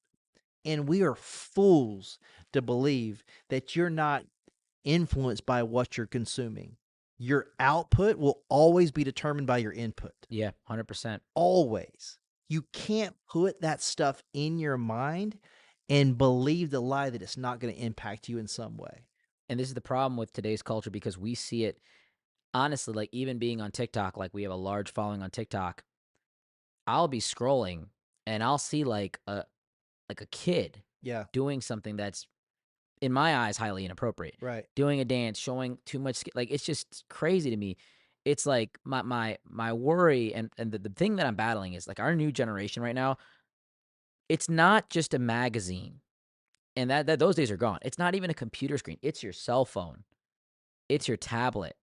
And we are fools to believe that you're not influenced by what you're consuming. Your output will always be determined by your input. Yeah, 100%. Always. You can't put that stuff in your mind and believe the lie that it's not going to impact you in some way. And this is the problem with today's culture because we see it honestly, like even being on TikTok, like we have a large following on TikTok. I'll be scrolling and I'll see like a kid Yeah. doing something that's in my eyes highly inappropriate. Right. Doing a dance, showing too much like it's just crazy to me. It's like my worry and the thing that I'm battling is like our new generation right now, it's not just a magazine. And that those days are gone. It's not even a computer screen. It's your cell phone. It's your tablet.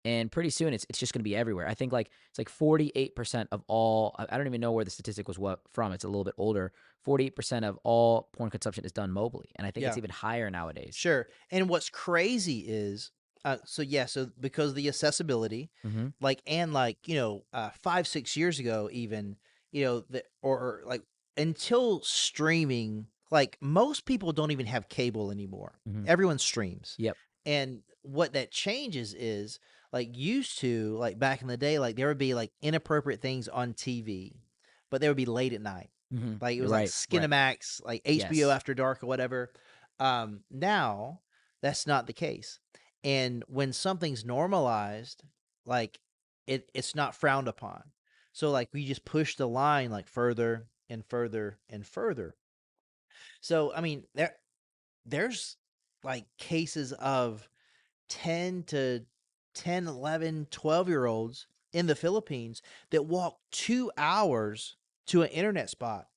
And pretty soon it's just going to be everywhere. I think like it's like 48% of all I don't even know where the statistic was what from. It's a little bit older. 48% of all porn consumption is done mobily, and I think it's Yeah. even higher nowadays. Sure. And what's crazy is so because of the accessibility, Mhm. like 5-6 years ago even, or like until streaming, like most people don't even have cable anymore. Mhm. Everyone streams. Yep. And what that changes is, like, used to, like back in the day, like there would be like inappropriate things on TV, but they would be late at night. Mhm. Like it You're was like right. Right. Skinamax, like HBO Yes. After Dark or whatever. Now that's not the case. And when something's normalized, like it's not frowned upon. So like we just push the line like further and further and further. So I mean there's like cases of 10 to 10, 11, 12 year olds in the Philippines that walk 2 hours to an internet spot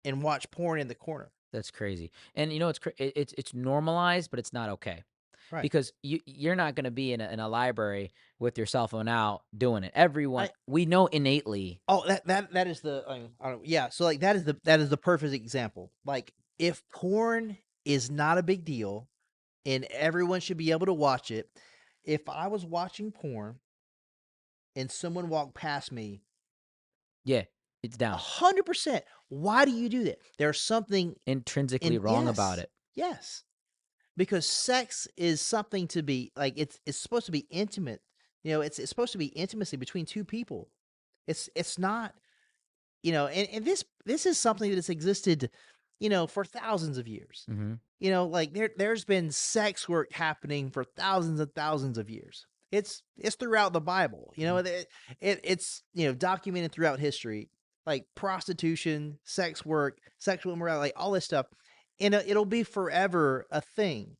and watch porn in the corner. That's crazy. And you know it's normalized, but it's not okay. Right. Because you're not going to be in a library with your cell phone out doing it. I Everyone we know innately. Oh, that is the I don't yeah, so like that is the perfect example. Like if porn is not a big deal and everyone should be able to watch it, if I was watching porn and someone walked past me, Yeah, it's down. 100%, why do you do that? There's something Intrinsically in wrong about yes. it. Yes. Because sex is something to be like it's supposed to be intimate. It's supposed to be intimacy between two people. It's not and this is something that has existed, for thousands of years. Mhm. Like there's been sex work happening for thousands and thousands of years. It's throughout the Bible. Mhm. It's documented throughout history, like prostitution, sex work, sexual immorality, like all this stuff, and it'll be forever a thing.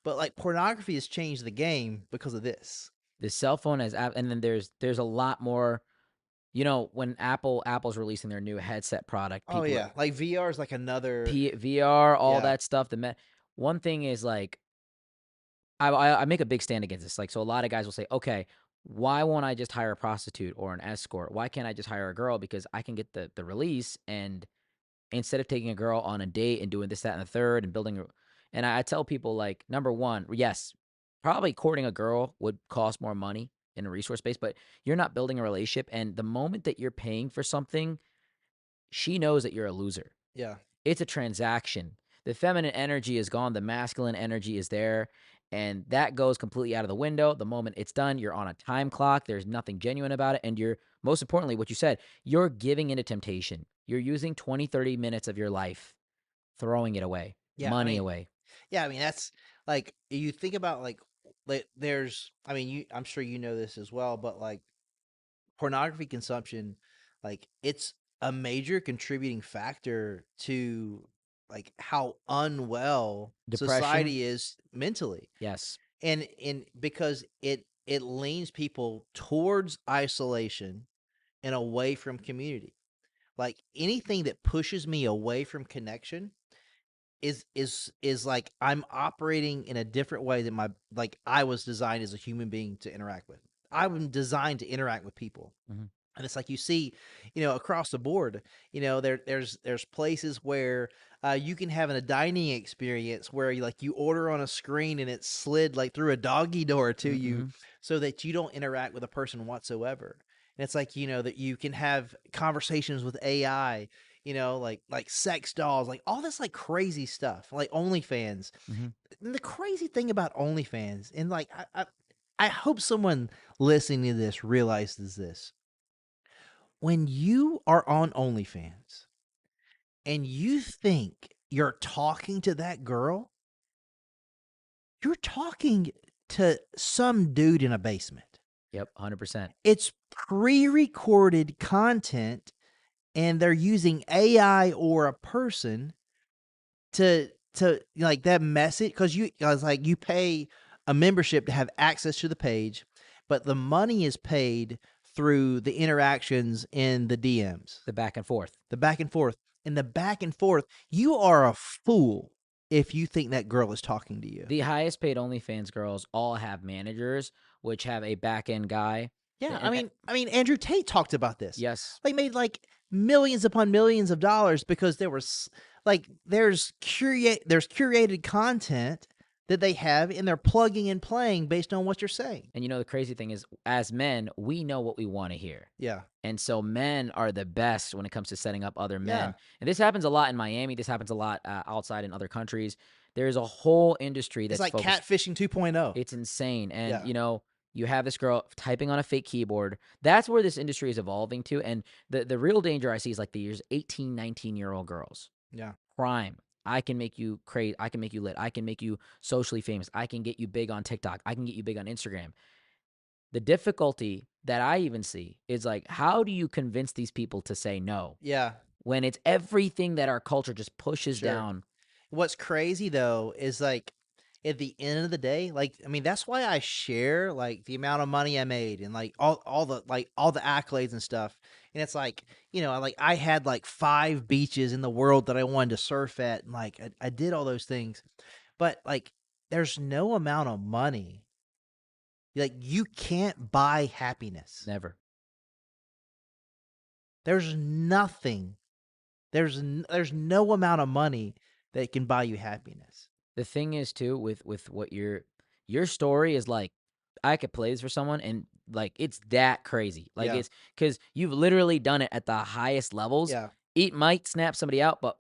But like pornography has changed the game because of this. The cell phone has app and then there's a lot more when Apple's releasing their new headset product, Oh people yeah, like VR is like another. VR, all Yeah, that stuff, one thing is like I make a big stand against this. Like so a lot of guys will say, "Okay, why won't I just hire a prostitute or an escort? Why can't I just hire a girl because I can get the release and instead of taking a girl on a date and doing this, that, and the third and building and I tell people like number one, yes, probably courting a girl would cost more money in a resource base, but you're not building a relationship. And the moment that you're paying for something, she knows that you're a loser. yeah, It's a transaction. The feminine energy is gone, the masculine energy is there, and that goes completely out of the window. The moment it's done, you're on a time clock. There's nothing genuine about it. And you're, most importantly, what you said, you're giving into temptation. You're using 20, 30 minutes of your life, throwing it away, yeah. I money mean, away. yeah. I mean, that's like you think about like there's. I mean, I'm sure you know this as well, but like pornography consumption, like it's a major contributing factor to like how unwell Depression, society is mentally. yes. And because it leans people towards isolation and away from community. Like anything that pushes me away from connection is like I'm operating in a different way than my like I was designed as a human being to interact with. I'm designed to interact with people. Mhm. And it's like you see, across the board, there's places where you can have a dining experience where you order on a screen and it's slid like through a doggy door to you Mhm. so that you don't interact with a person whatsoever. And it's like, that you can have conversations with AI, like sex dolls, like all this like crazy stuff, like OnlyFans. Mhm. And the crazy thing about OnlyFans, and like I hope someone listening to this realizes this. When you are on OnlyFans and you think you're talking to that girl, you're talking to some dude in a basement. Yep, 100%. It's pre-recorded content, and they're using AI or a person to like that message, because like you pay a membership to have access to the page, but the money is paid through the interactions in the DMs, The back and forth. the back and forth. In the back and forth, you are a fool if you think that girl is talking to you. The highest paid OnlyFans girls all have managers, which have a back end guy. Yeah, I And, mean, I mean, Andrew Tate talked about this. yes, They made like millions upon millions of dollars because like there's curated content that they have, and they're plugging and playing based on what you're saying. and the crazy thing is, as men, we know what we want to hear. Yeah, And so men are the best when it comes to setting up other yeah. men. And this happens a lot in Miami. This happens a lot outside in other countries. There's a whole industry It's that's like focused. catfishing 2.0. It's insane. And, Yeah, you have this girl typing on a fake keyboard. That's where this industry is evolving to. And the real danger I see is like the 18, 19-year-old girls. yeah, Prime. I can make you crazy. I can make you lit. I can make you socially famous. I can get you big on TikTok. I can get you big on Instagram. The difficulty that I even see is like, how do you convince these people to say no yeah. when it's everything that our culture just pushes Sure. down? What's crazy though is like at the end of the day, like I mean, that's why I share like the amount of money I made and like all the accolades and stuff. And it's like, I had like 5 beaches in the world that I wanted to surf at, and like I did all those things. But like there's no amount of money. Like you can't buy happiness. Never. There's nothing. There's no amount of money that can buy you happiness. The thing is too with what your story is like, I could play this for someone and like it's that crazy. Like Yeah. it's because you've literally done it at the highest levels. Yeah. It might snap somebody out, but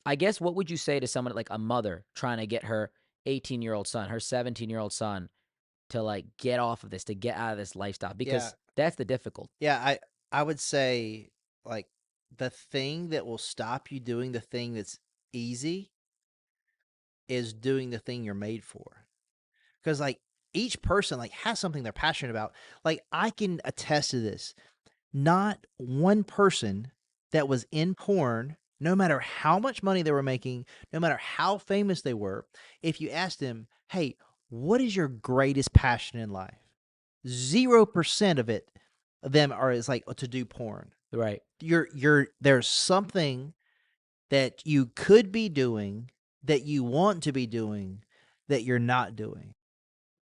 I guess what would you say to someone like a mother trying to get her 18-year-old son, her 17-year-old son to like get off of this, to get out of this lifestyle? Yeah. Because that's the difficult. Yeah, I would say like the thing that will stop you doing the thing that's easy is doing the thing you're made for. Cuz like each person like has something they're passionate about. Like I can attest to this. Not one person that was in porn, no matter how much money they were making, no matter how famous they were, if you asked them, "Hey, what is your greatest passion in life?" 0% of them are is like to do porn. Right. There's something that you could be doing, that you want to be doing, that you're not doing.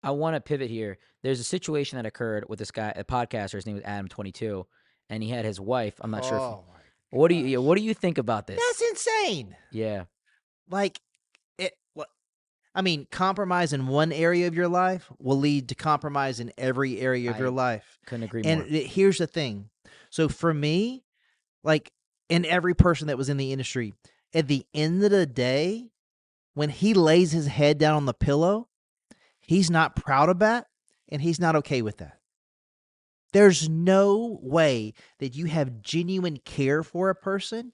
I want to pivot here. There's a situation that occurred with this guy, a podcaster. His name was Adam 22, and he had his wife. I'm not sure if. Oh my What do you gosh. what do you think about this? That's insane. Yeah, Like I mean, compromise in one area of your life will lead to compromise in every area of your I life. couldn't agree And more. here's the thing. So for me, like, and every person that was in the industry, at the end of the day, when he lays his head down on the pillow, he's not proud of that, and he's not okay with that. There's no way that you have genuine care for a person,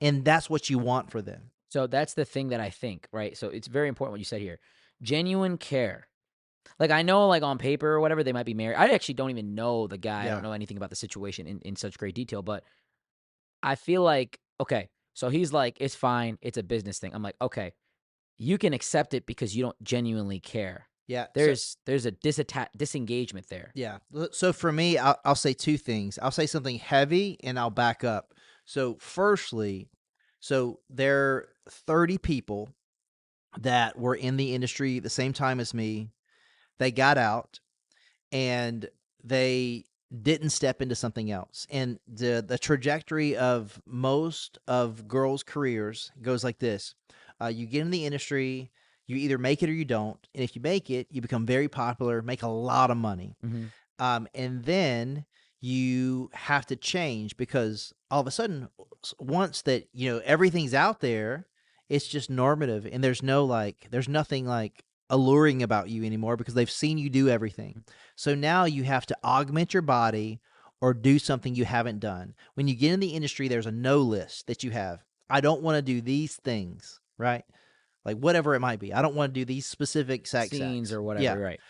and that's what you want for them. So that's the thing that I think, right? So it's very important what you said here. Genuine care. Like I know, like on paper or whatever, they might be married. I actually don't even know the guy. I don't Yeah. know anything about the situation in such great detail, but I feel like, okay, so he's like, it's fine. It's a business thing. I'm like, okay, you can accept it because you don't genuinely care. Yeah. There's a disengagement there. Yeah. So for me, I'll say 2 things. I'll say something heavy and I'll back up. So, firstly, so there are 30 people that were in the industry the same time as me. They got out and they didn't step into something else. And the trajectory of most of girls' careers goes like this: you get in the industry, you either make it or you don't, and if you make it, you become very popular, make a lot of money, Mm-hmm. and then you have to change because all of a sudden, once that everything's out there, it's just normative, and there's nothing like alluring about you anymore because they've seen you do everything. So now you have to augment your body or do something you haven't done. When you get in the industry, there's a no list that you have. I don't want to do these things, right? Like whatever it might be. I don't want to do these specific sex Scenes acts. or whatever, Yeah. right?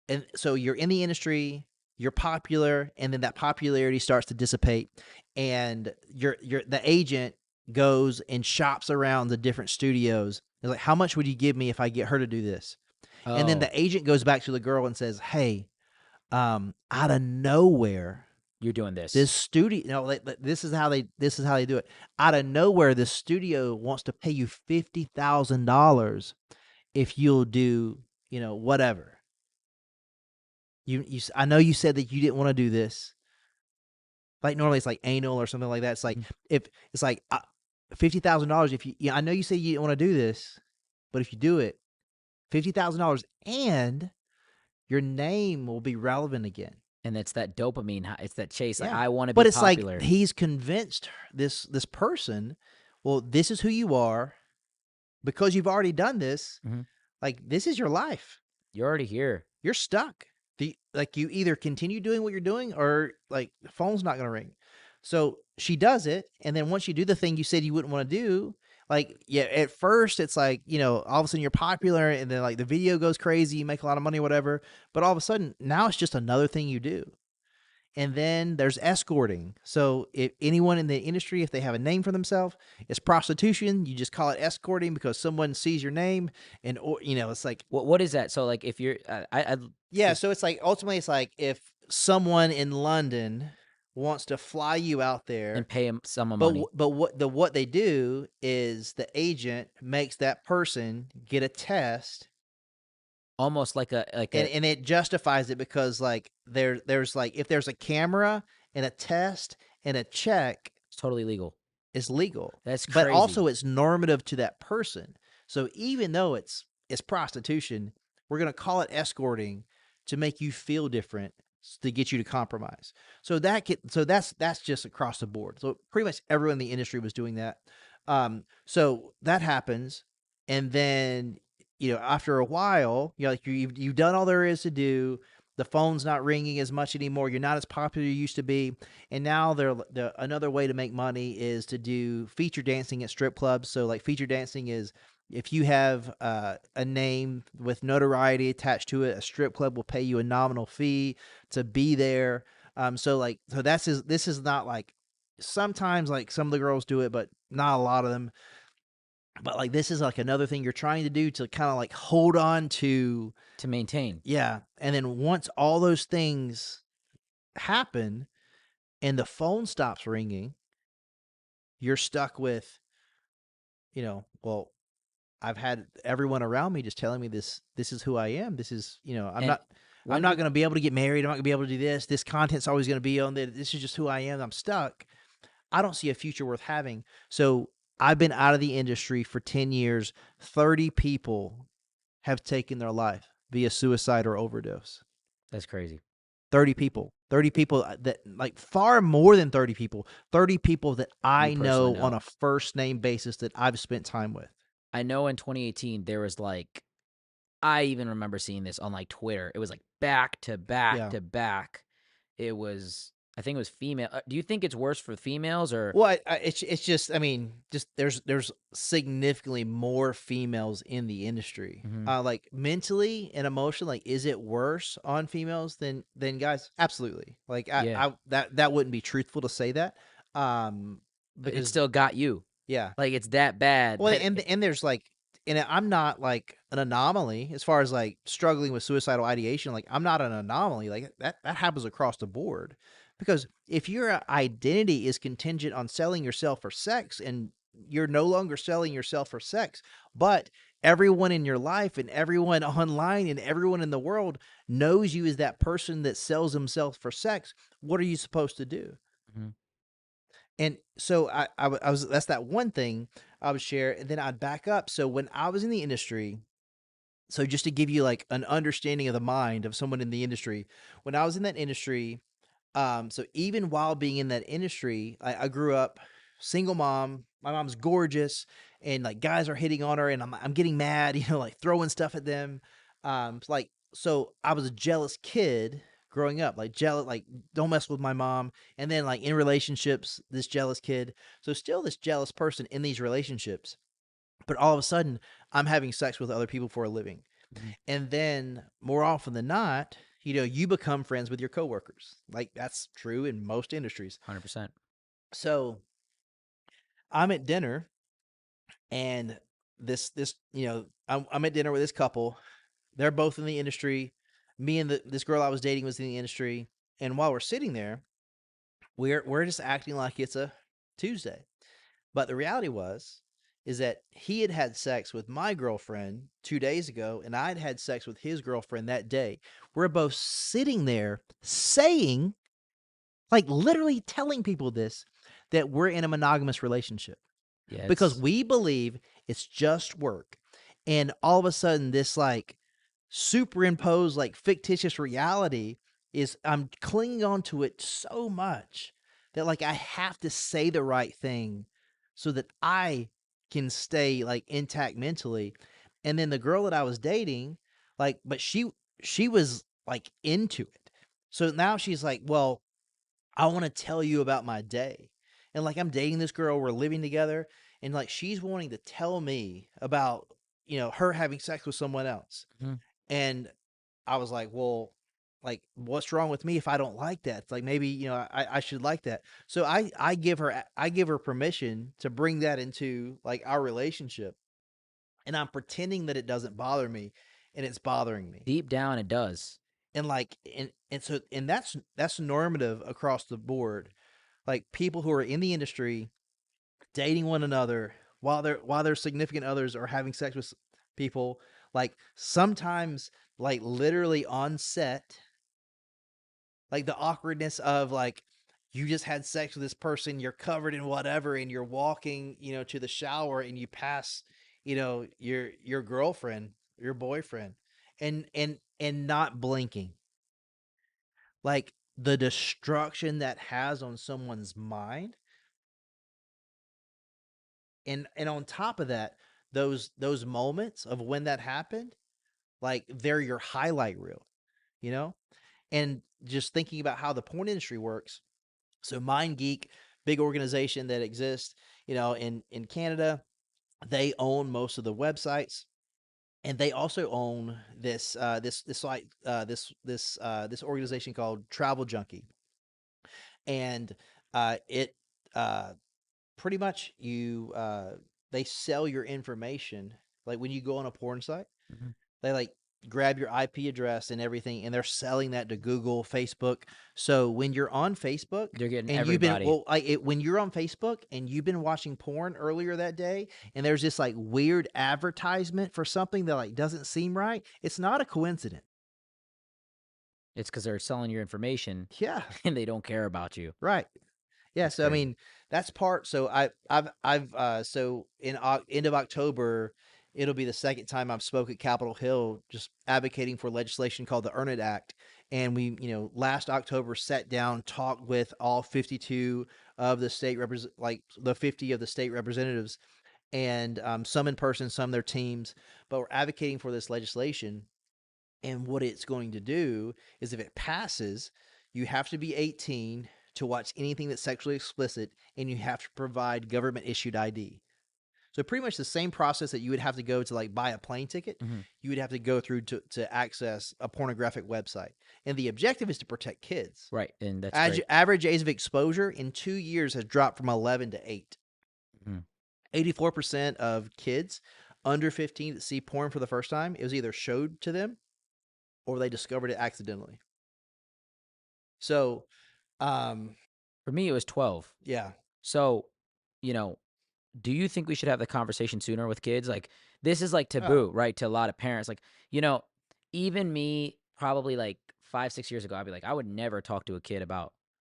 And so you're in the industry, you're popular, and then that popularity starts to dissipate, and the agent goes and shops around the different studios. They're like, how much would you give me if I get her to do this? And then Oh, the agent goes back to the girl and says, hey, out of nowhere, you're doing this. this studio, this is how they do it. Out of nowhere, this studio wants to pay you $50,000 if you'll do, whatever. I know you said that you didn't want to do this. Like normally it's like anal or something like that. It's like Mhm. if it's like $50,000 if you. Yeah, I know you said you didn't want to do this, but if you do it, $50,000 and your name will be relevant again. And it's that dopamine. It's that chase. Like Yeah, I want to be but it's like popular. he's convinced this person. Well, this is who you are because you've already done this. Mhm. Like this is your life. You're already here. You're stuck. Like you either continue doing what you're doing or like the phone's not going to ring. So she does it, and then once you do the thing you said you wouldn't want to do, like yeah, at first it's like all of a sudden you're popular, and then like the video goes crazy, you make a lot of money, whatever. But all of a sudden now it's just another thing you do. And then there's escorting. So if anyone in the industry, if they have a name for themselves, it's prostitution. You just call it escorting because someone sees your name, and or it's like What is that? So like if you're, yeah, just so it's like ultimately it's like if someone in London wants to fly you out and there, pay him some but money, what they do is the agent makes that person get a test, almost like a and it justifies it because like there's like if there's a camera and a test and a check, it's totally legal. is legal, That's but crazy. also it's normative to that person. So even though it's prostitution, we're going to call it escorting to make you feel different, to get you to compromise. So that's just across the board. So pretty much everyone in the industry was doing that. So that happens, and then after a while, like you've done all there is to do. The phone's not ringing as much anymore. You're not as popular you used to be. And now another way to make money is to do feature dancing at strip clubs. So like feature dancing is if you have a name with notoriety attached to it, a strip club will pay you a nominal fee to be there. This is not like sometimes like some of the girls do it, but not a lot of them. But like this is like another thing you're trying to do to kind of like hold on to. To maintain. Yeah. And then once all those things happen and the phone stops ringing, you're stuck with, well, I've had everyone around me just telling me this is who I am. This is, And I'm when not did going to be able to get married. I'm not going to be able to do this. This content's always going to be on there. This is just who I am. I'm stuck. I don't see a future worth having. So I've been out of the industry for 10 years. 30 people have taken their life via suicide or overdose. that's crazy. 30 people. 30 people that like far more than 30 people. 30 people that You I personally know on know. a first name basis that I've spent time with. I know in 2018 there was like I even remember seeing this on like Twitter. It was like back to back Yeah. to back. It was I think it was female. Do you think it's worse for females or Well, it's just I mean, just there's significantly more females in the industry. Mhm. Like mentally and emotionally, like is it worse on females than guys? Absolutely. Like Yeah, that wouldn't be truthful to say that. Um, it because still got you. yeah. Like it's that bad Well, that and there's like, and I'm not like an anomaly as far as like struggling with suicidal ideation. Like I'm not an anomaly. Like that happens across the board, because if your identity is contingent on selling yourself for sex, and you're no longer selling yourself for sex, but everyone in your life and everyone online and everyone in the world knows you as that person that sells himself for sex, what are you supposed to do? Mhm. And so I was that's that one thing I would share, and then I'd back up. So when I was in the industry, so just to give you like an understanding of the mind of someone in the industry, when I was in that industry, So even while being in that industry, I grew up single mom. My mom's gorgeous, and like guys are hitting on her, and I'm getting mad, like throwing stuff at them. So I was a jealous kid growing up, like jealous, like don't mess with my mom. And then like in relationships, this jealous kid. So still this jealous person in these relationships, but all of a sudden I'm having sex with other people for a living. Mhm. And then more often than not, you become friends with your coworkers. Like that's true in most industries. 100%. So I'm at dinner and I'm at dinner with this couple. They're both in the industry. Me and this girl I was dating was in the industry. And while we're sitting there, we're just acting like it's a Tuesday. But the reality is that he had had sex with my girlfriend 2 days ago, and I'd had sex with his girlfriend that day. We're both sitting there saying, like literally telling people this, that we're in a monogamous relationship Yeah, because it's we believe it's just work. And all of a sudden, this like superimposed, like fictitious reality is I'm clinging on to it so much that like I have to say the right thing so that I can stay like intact mentally. And then the girl that I was dating, like, but she was like into it. So now she's like, well, I want to tell you about my day. And like I'm dating this girl, we're living together, and like she's wanting to tell me about, her having sex with someone else. Mhm. And I was like, well, like what's wrong with me if I don't like that? It's like maybe, I should like that. So I give her permission to bring that into like our relationship. And I'm pretending that it doesn't bother me, and it's bothering me. deep down it does. And like and that's normative across the board. Like people who are in the industry dating one another while their significant others are having sex with people, like sometimes like literally on set, like the awkwardness of like you just had sex with this person, you're covered in whatever, and you're walking, to the shower, and you pass, your girlfriend, your boyfriend, and not blinking. Like the destruction that has on someone's mind. And on top of that, those moments of when that happened, like they're your highlight reel, you know? And just thinking about how the porn industry works. So MindGeek, big organization that exists, in Canada, they own most of the websites, and they also own this site this organization called Travel Junkie. And it pretty much they sell your information. Like when you go on a porn site, Mhm. they like grab your IP address and everything, and they're selling that to Google, Facebook. So when you're on Facebook They're getting and everybody. when you're on Facebook and you've been watching porn earlier that day, and there's this like weird advertisement for something that like doesn't seem right, it's not a coincidence. It's because 'cause they're selling your information Yeah, and they don't care about you. right. Yeah, It's so I crazy. mean, that's part. So so in end of October, it'll be the second time I've spoke at Capitol Hill, just advocating for legislation called the Earn It Act. And we, last October sat down, talked with all 52 of the like the 50 of the state representatives, and some in person, some their teams. But we're advocating for this legislation, and what it's going to do is if it passes, you have to be 18 to watch anything that's sexually explicit, and you have to provide government issued ID. So pretty much the same process that you would have to go to like buy a plane ticket, Mhm. you would have to go through to access a pornographic website. And the objective is to protect kids. Right, and that's great. Average age of exposure in 2 years has dropped from 11 to 8. Mhm. 84% of kids under 15 that see porn for the first time, it was either showed to them or they discovered it accidentally. So, um, For me, it was 12. yeah. So, you know, do you think we should have the conversation sooner with kids? Like, this is like Oh, taboo, right? To a lot of parents. Like, you know, even me, probably like 5, 6 years ago, I'd be like, I would never talk to a kid about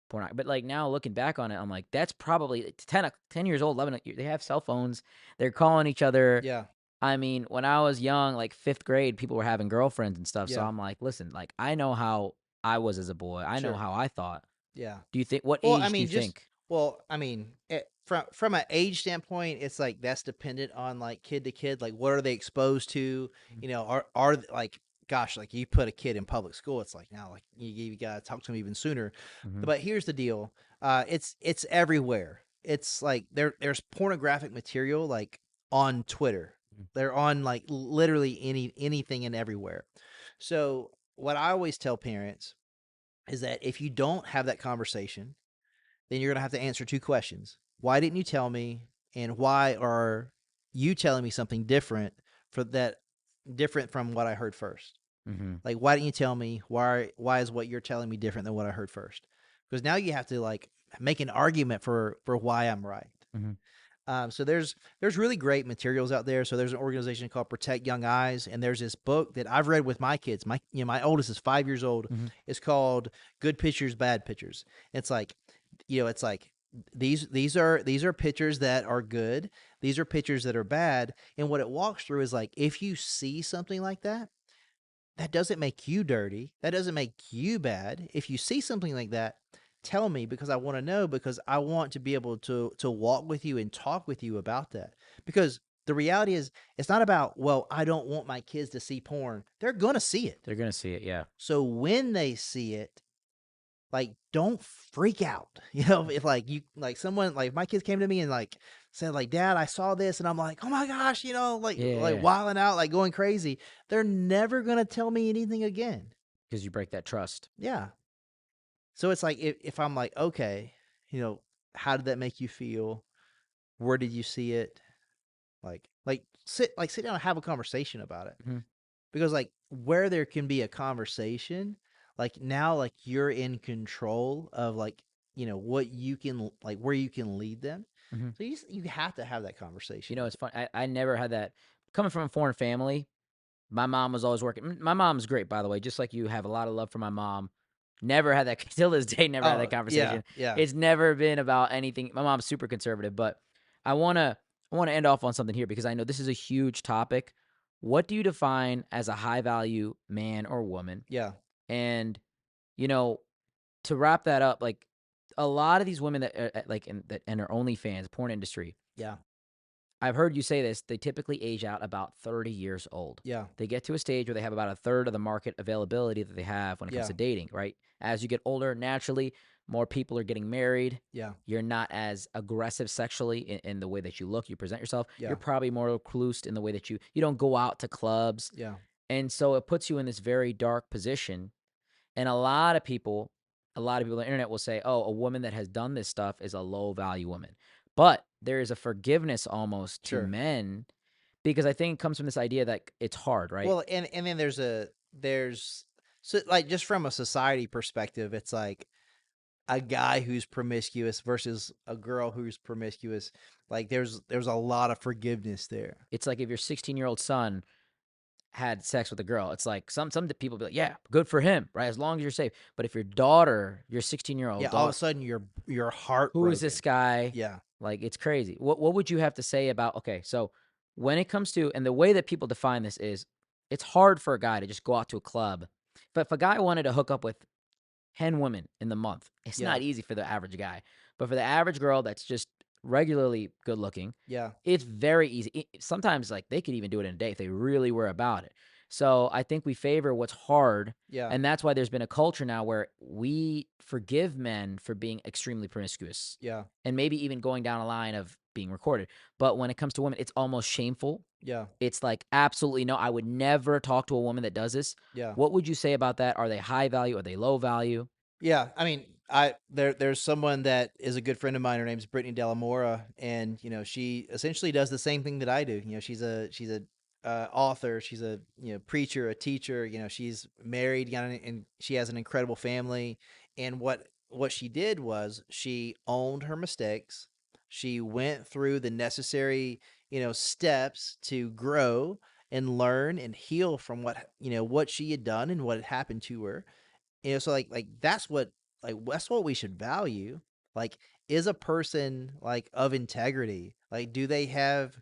porn. But like now looking back on it, I'm like, that's probably 10 years old, 11. They have cell phones. They're calling each other. yeah, I mean, when I was young, like fifth grade, people were having girlfriends and stuff. So yeah, I'm like, listen, like, I know how I was as a boy. I know sure. how I thought. Yeah. Do you think what Well, I age do you mean, just think? well, I mean, from an age standpoint, it's like that's dependent on like kid to kid. Like, what are they exposed to? Mhm. You know, like, gosh, like you put a kid in public school, it's like now, like you gotta talk to them even sooner. Mhm. But here's the deal: it's everywhere. It's like there's pornographic material like on Twitter. Mhm. They're on like literally anything and everywhere. So what I always tell parents is that if you don't have that conversation, then you're going to have to answer two questions. Why didn't you tell me? And why are you telling me something different for that different from what I heard first? Mhm. Like, why didn't you tell me? Why is what you're telling me different than what I heard first? Because now you have to like make an argument for why I'm right. Mhm. So there's really great materials out there. So there's an organization called Protect Young Eyes, and there's this book that I've read with my kids. My oldest is 5 years old. Mhm. It's called Good Pictures, Bad Pictures. It's like, it's like these are pictures that are good. These are pictures that are bad. And what it walks through is like if you see something like that, that doesn't make you dirty. That doesn't make you bad. If you see something like that, tell me because I want to know because I want to be able to walk with you and talk with you about that. Because the reality is it's not about, well, I don't want my kids to see porn. They're going to see it. They're gonna see it, yeah. So when they see it, like don't freak out. If like you like someone like my kids came to me and like said like, "Dad, I saw this," and I'm like, "Oh my gosh," Yeah, like yeah. wilding out, like going crazy. They're never gonna tell me anything again. Because you break that trust. Yeah. So it's like if I'm like, okay, how did that make you feel? Where did you see it? Sit down and have a conversation about it. Mhm. Because like where there can be a conversation, like now like you're in control of like, what you can like where you can lead them. Mhm. So you have to have that You conversation. know, it's fun. I never had that coming from a foreign family. My mom was always working. My mom's great, by the way. Just like you have a lot of love for my mom. Never had that till this day. Never had that Oh, yeah, conversation. yeah, It's never been about anything. My mom's super conservative, but I wanna I wanna end off on something here because I know this is a huge topic. What do you define as a high value man or woman? yeah, And you know, to wrap that up, like a lot of these women that like that enter OnlyFans, porn industry, yeah, I've heard you say this, they typically age out about 30 years old. yeah, They get to a stage where they have about a third of the market availability that they have when it comes yeah, to dating, right? As you get older, naturally, more people are getting married. yeah, You're not as aggressive sexually in the way that you look, you present yourself. You're yeah, probably more reclused in the way that you don't go out to clubs. yeah, And so it puts you in this very dark position. And a lot of people on the internet will say, "Oh, a woman that has done this stuff is a low value woman." But there is a forgiveness almost to sure. men because I think it comes from this idea that it's hard, right? Well, and then there's so like just from a society perspective, it's like a guy who's promiscuous versus a girl who's promiscuous. Like there's a lot of forgiveness there. It's like if your 16-year-old son had sex with a girl, it's like some people be like, "Yeah, good for him," right? As long as you're safe. But if your daughter, your 16-year-old Yeah, all of a daughter, sudden you're who is this heartbroken. guy? Yeah, Like it's crazy. What would you have to say about okay, so when it comes to and the way that people define this is it's hard for a guy to just go out to a club. But if a guy wanted to hook up with 10 women in the month, it's yeah, not easy for the average guy. But for the average girl that's just regularly good looking, yeah, it's very easy. Sometimes like they could even do it in a day if they really were about it. So I think we favor what's hard, yeah, and that's why there's been a culture now where we forgive men for being extremely promiscuous yeah, and maybe even going down a line of being recorded. But when it comes to women, it's almost shameful. yeah, It's like, absolutely no, I would never talk to a woman that does this. yeah. What would you say about that? Are they high value? Are they low value? Yeah, I mean, there's someone that is a good friend of mine. Her name's Brittany Delamora, and she essentially does the same thing that I do. She's a author. She's a preacher, a teacher. She's married, and she has an incredible family. And what she did was she owned her mistakes. She went through the necessary steps to grow and learn and heal from what she had done and what had happened to her. So like that's what we should value. Like, is a person like of integrity? Like, do they have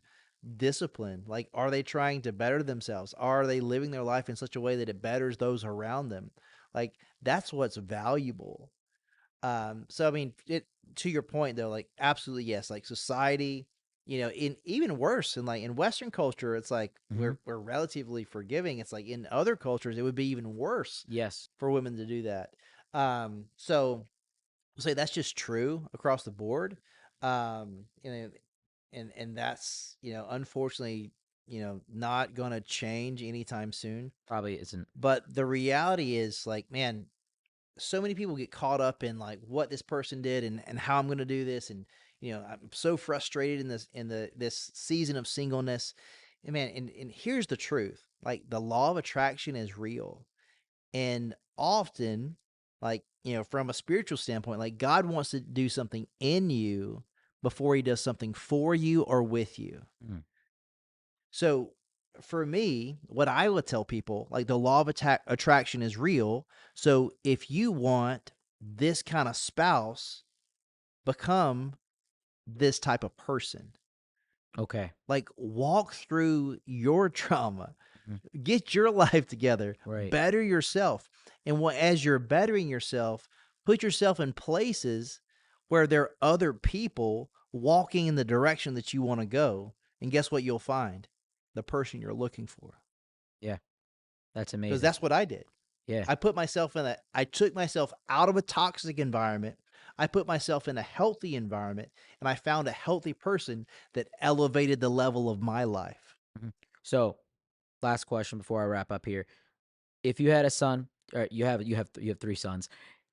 discipline? Like, are they trying to better themselves? Are they living their life in such a way that it betters those around them? Like, that's what's valuable. So I mean, to your point though, like absolutely yes, like society, in even worse, in like in Western culture, it's like Hmm. we're relatively forgiving. It's like in other cultures, it would be even worse Yes, for women to do that. So I'll say that's just true across the board. And that's unfortunately not gonna change anytime soon. probably isn't. But the reality is like, man, so many people get caught up in like what this person did and how I'm going to do this, and I'm so frustrated in this season of singleness. And man, and here's the truth. Like the law of attraction is real. And often, like, from a spiritual standpoint, like God wants to do something in you before he does something for you or with you. Mm. So for me, what I would tell people, like the law of attraction is real. So if you want this kind of spouse, become this type of person. Okay. Like walk through your trauma, Mhm. get your life together, Right. better yourself. And as you're bettering yourself, put yourself in places where there are other people walking in the direction that you want to go. And guess what you'll find? The person you're looking for. Yeah, that's Because amazing. that's what I did. Yeah. I took myself out of a toxic environment. I put myself in a healthy environment, and I found a healthy person that elevated the level of my life. Mhm. So, last question before I wrap up here. If you had a son, or you have three sons,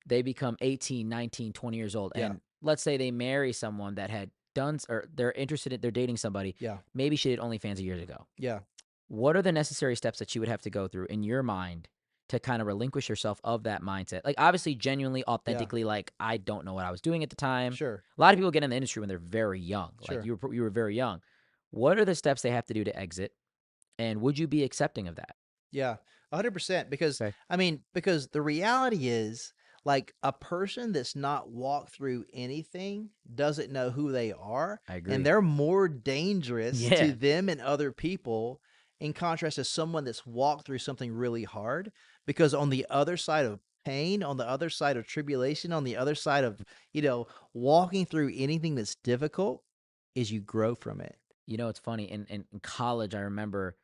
they become 18, 19, 20 years old, Yeah. and let's say they marry someone that had done or they're dating somebody, Yeah. maybe she did OnlyFans years ago. Yeah. What are the necessary steps that you would have to go through in your mind to kind of relinquish yourself of that mindset? Like, obviously, genuinely, Yeah. authentically, like, I don't know what I was doing at the time. Sure. A lot of people get in the industry when they're very young. Like, Sure. you were very young. What are the steps they have to do to exit? And would you be accepting of that? Yeah, 100%. Because Okay. I mean, because the reality is, like, a person that's not walked through anything doesn't know who they are, I and agree. they're more dangerous to Yeah. them and other people in contrast to someone that's walked through something really hard. Because on the other side of pain, on the other side of tribulation, on the other side of, walking through anything that's difficult, is you grow from it. It's funny. In college, I remember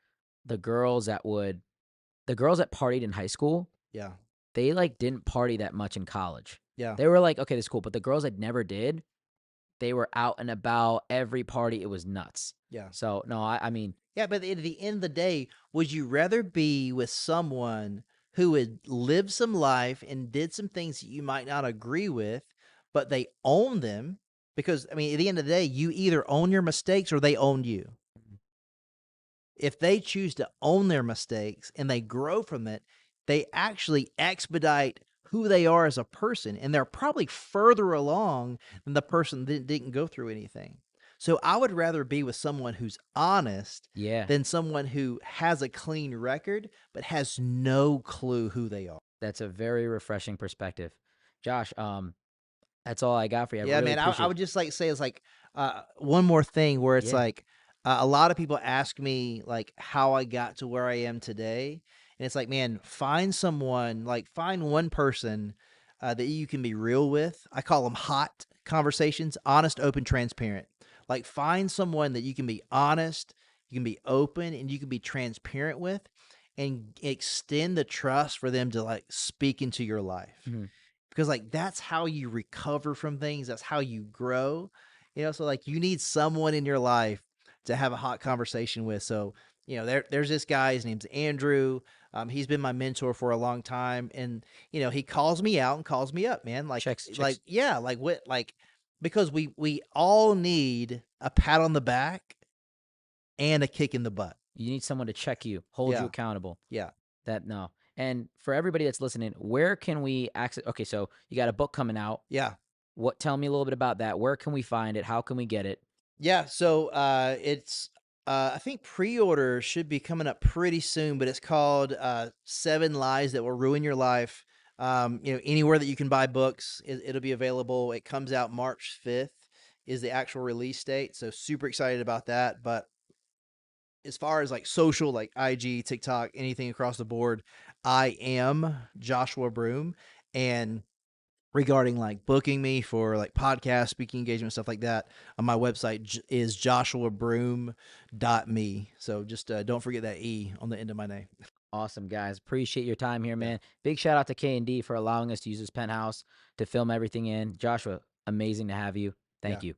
the girls that would the girls that partied in high school, Yeah. they like didn't party that much in college. Yeah. They were like, okay, this is cool. But the girls that never did, they were out and about every party. It was nuts. Yeah. So no, I mean, Yeah, but at the end of the day, would you rather be with someone who had lived some life and did some things that you might not agree with, but they own them? Because, I mean, at the end of the day, you either own your mistakes or they own you. If they choose to own their mistakes and they grow from it, they actually expedite who they are as a person. And they're probably further along than the person that didn't go through anything. So I would rather be with someone who's honest yeah, than someone who has a clean record but has no clue who they are. that's a very refreshing perspective. Josh, that's all I got for you. I Yeah, really man. I appreciate would just like say it's like one more thing where it's Yeah. like a lot of people ask me like how I got to where I am today, and it's like, man, find someone, like find one person that you can be real with. I call them hot conversations, honest, open, transparent. Like find someone that you can be honest, you can be open, and you can be transparent with, and extend the trust for them to like speak into your life, Mhm. because like that's how you recover from things, that's how you grow. So like you need someone in your life to have a hot conversation with. So there's this guy, his name's Andrew. He's been my mentor for a long time, and he calls me out and calls me up, man. like Checks. like yeah, like what, like, because we all need a pat on the back and a kick in the butt. You need someone to check you, hold you Yeah. accountable. Yeah. That no. And for everybody that's listening, where can we access? Okay, so you got a book coming out. Yeah. What? Tell me a little bit about that. Where can we find it? How can we get it? Yeah, so it's I think pre-order should be coming up pretty soon, but it's called Seven Lies That Will Ruin Your Life. Anywhere that you can buy books, it'll be available. It comes out March 5th is the actual release date, so super excited about that. But as far as like social, like IG, TikTok, anything across the board, I am Joshua Broome, and regarding like booking me for like podcast speaking engagement stuff like that on my website is joshuabroome.me. So just don't forget that E on the end of my name. Awesome, guys. Appreciate your time here, Yeah. man. Big shout out to K&D for allowing us to use this penthouse to film everything in. Joshua, amazing to have you. Thank Yeah. you.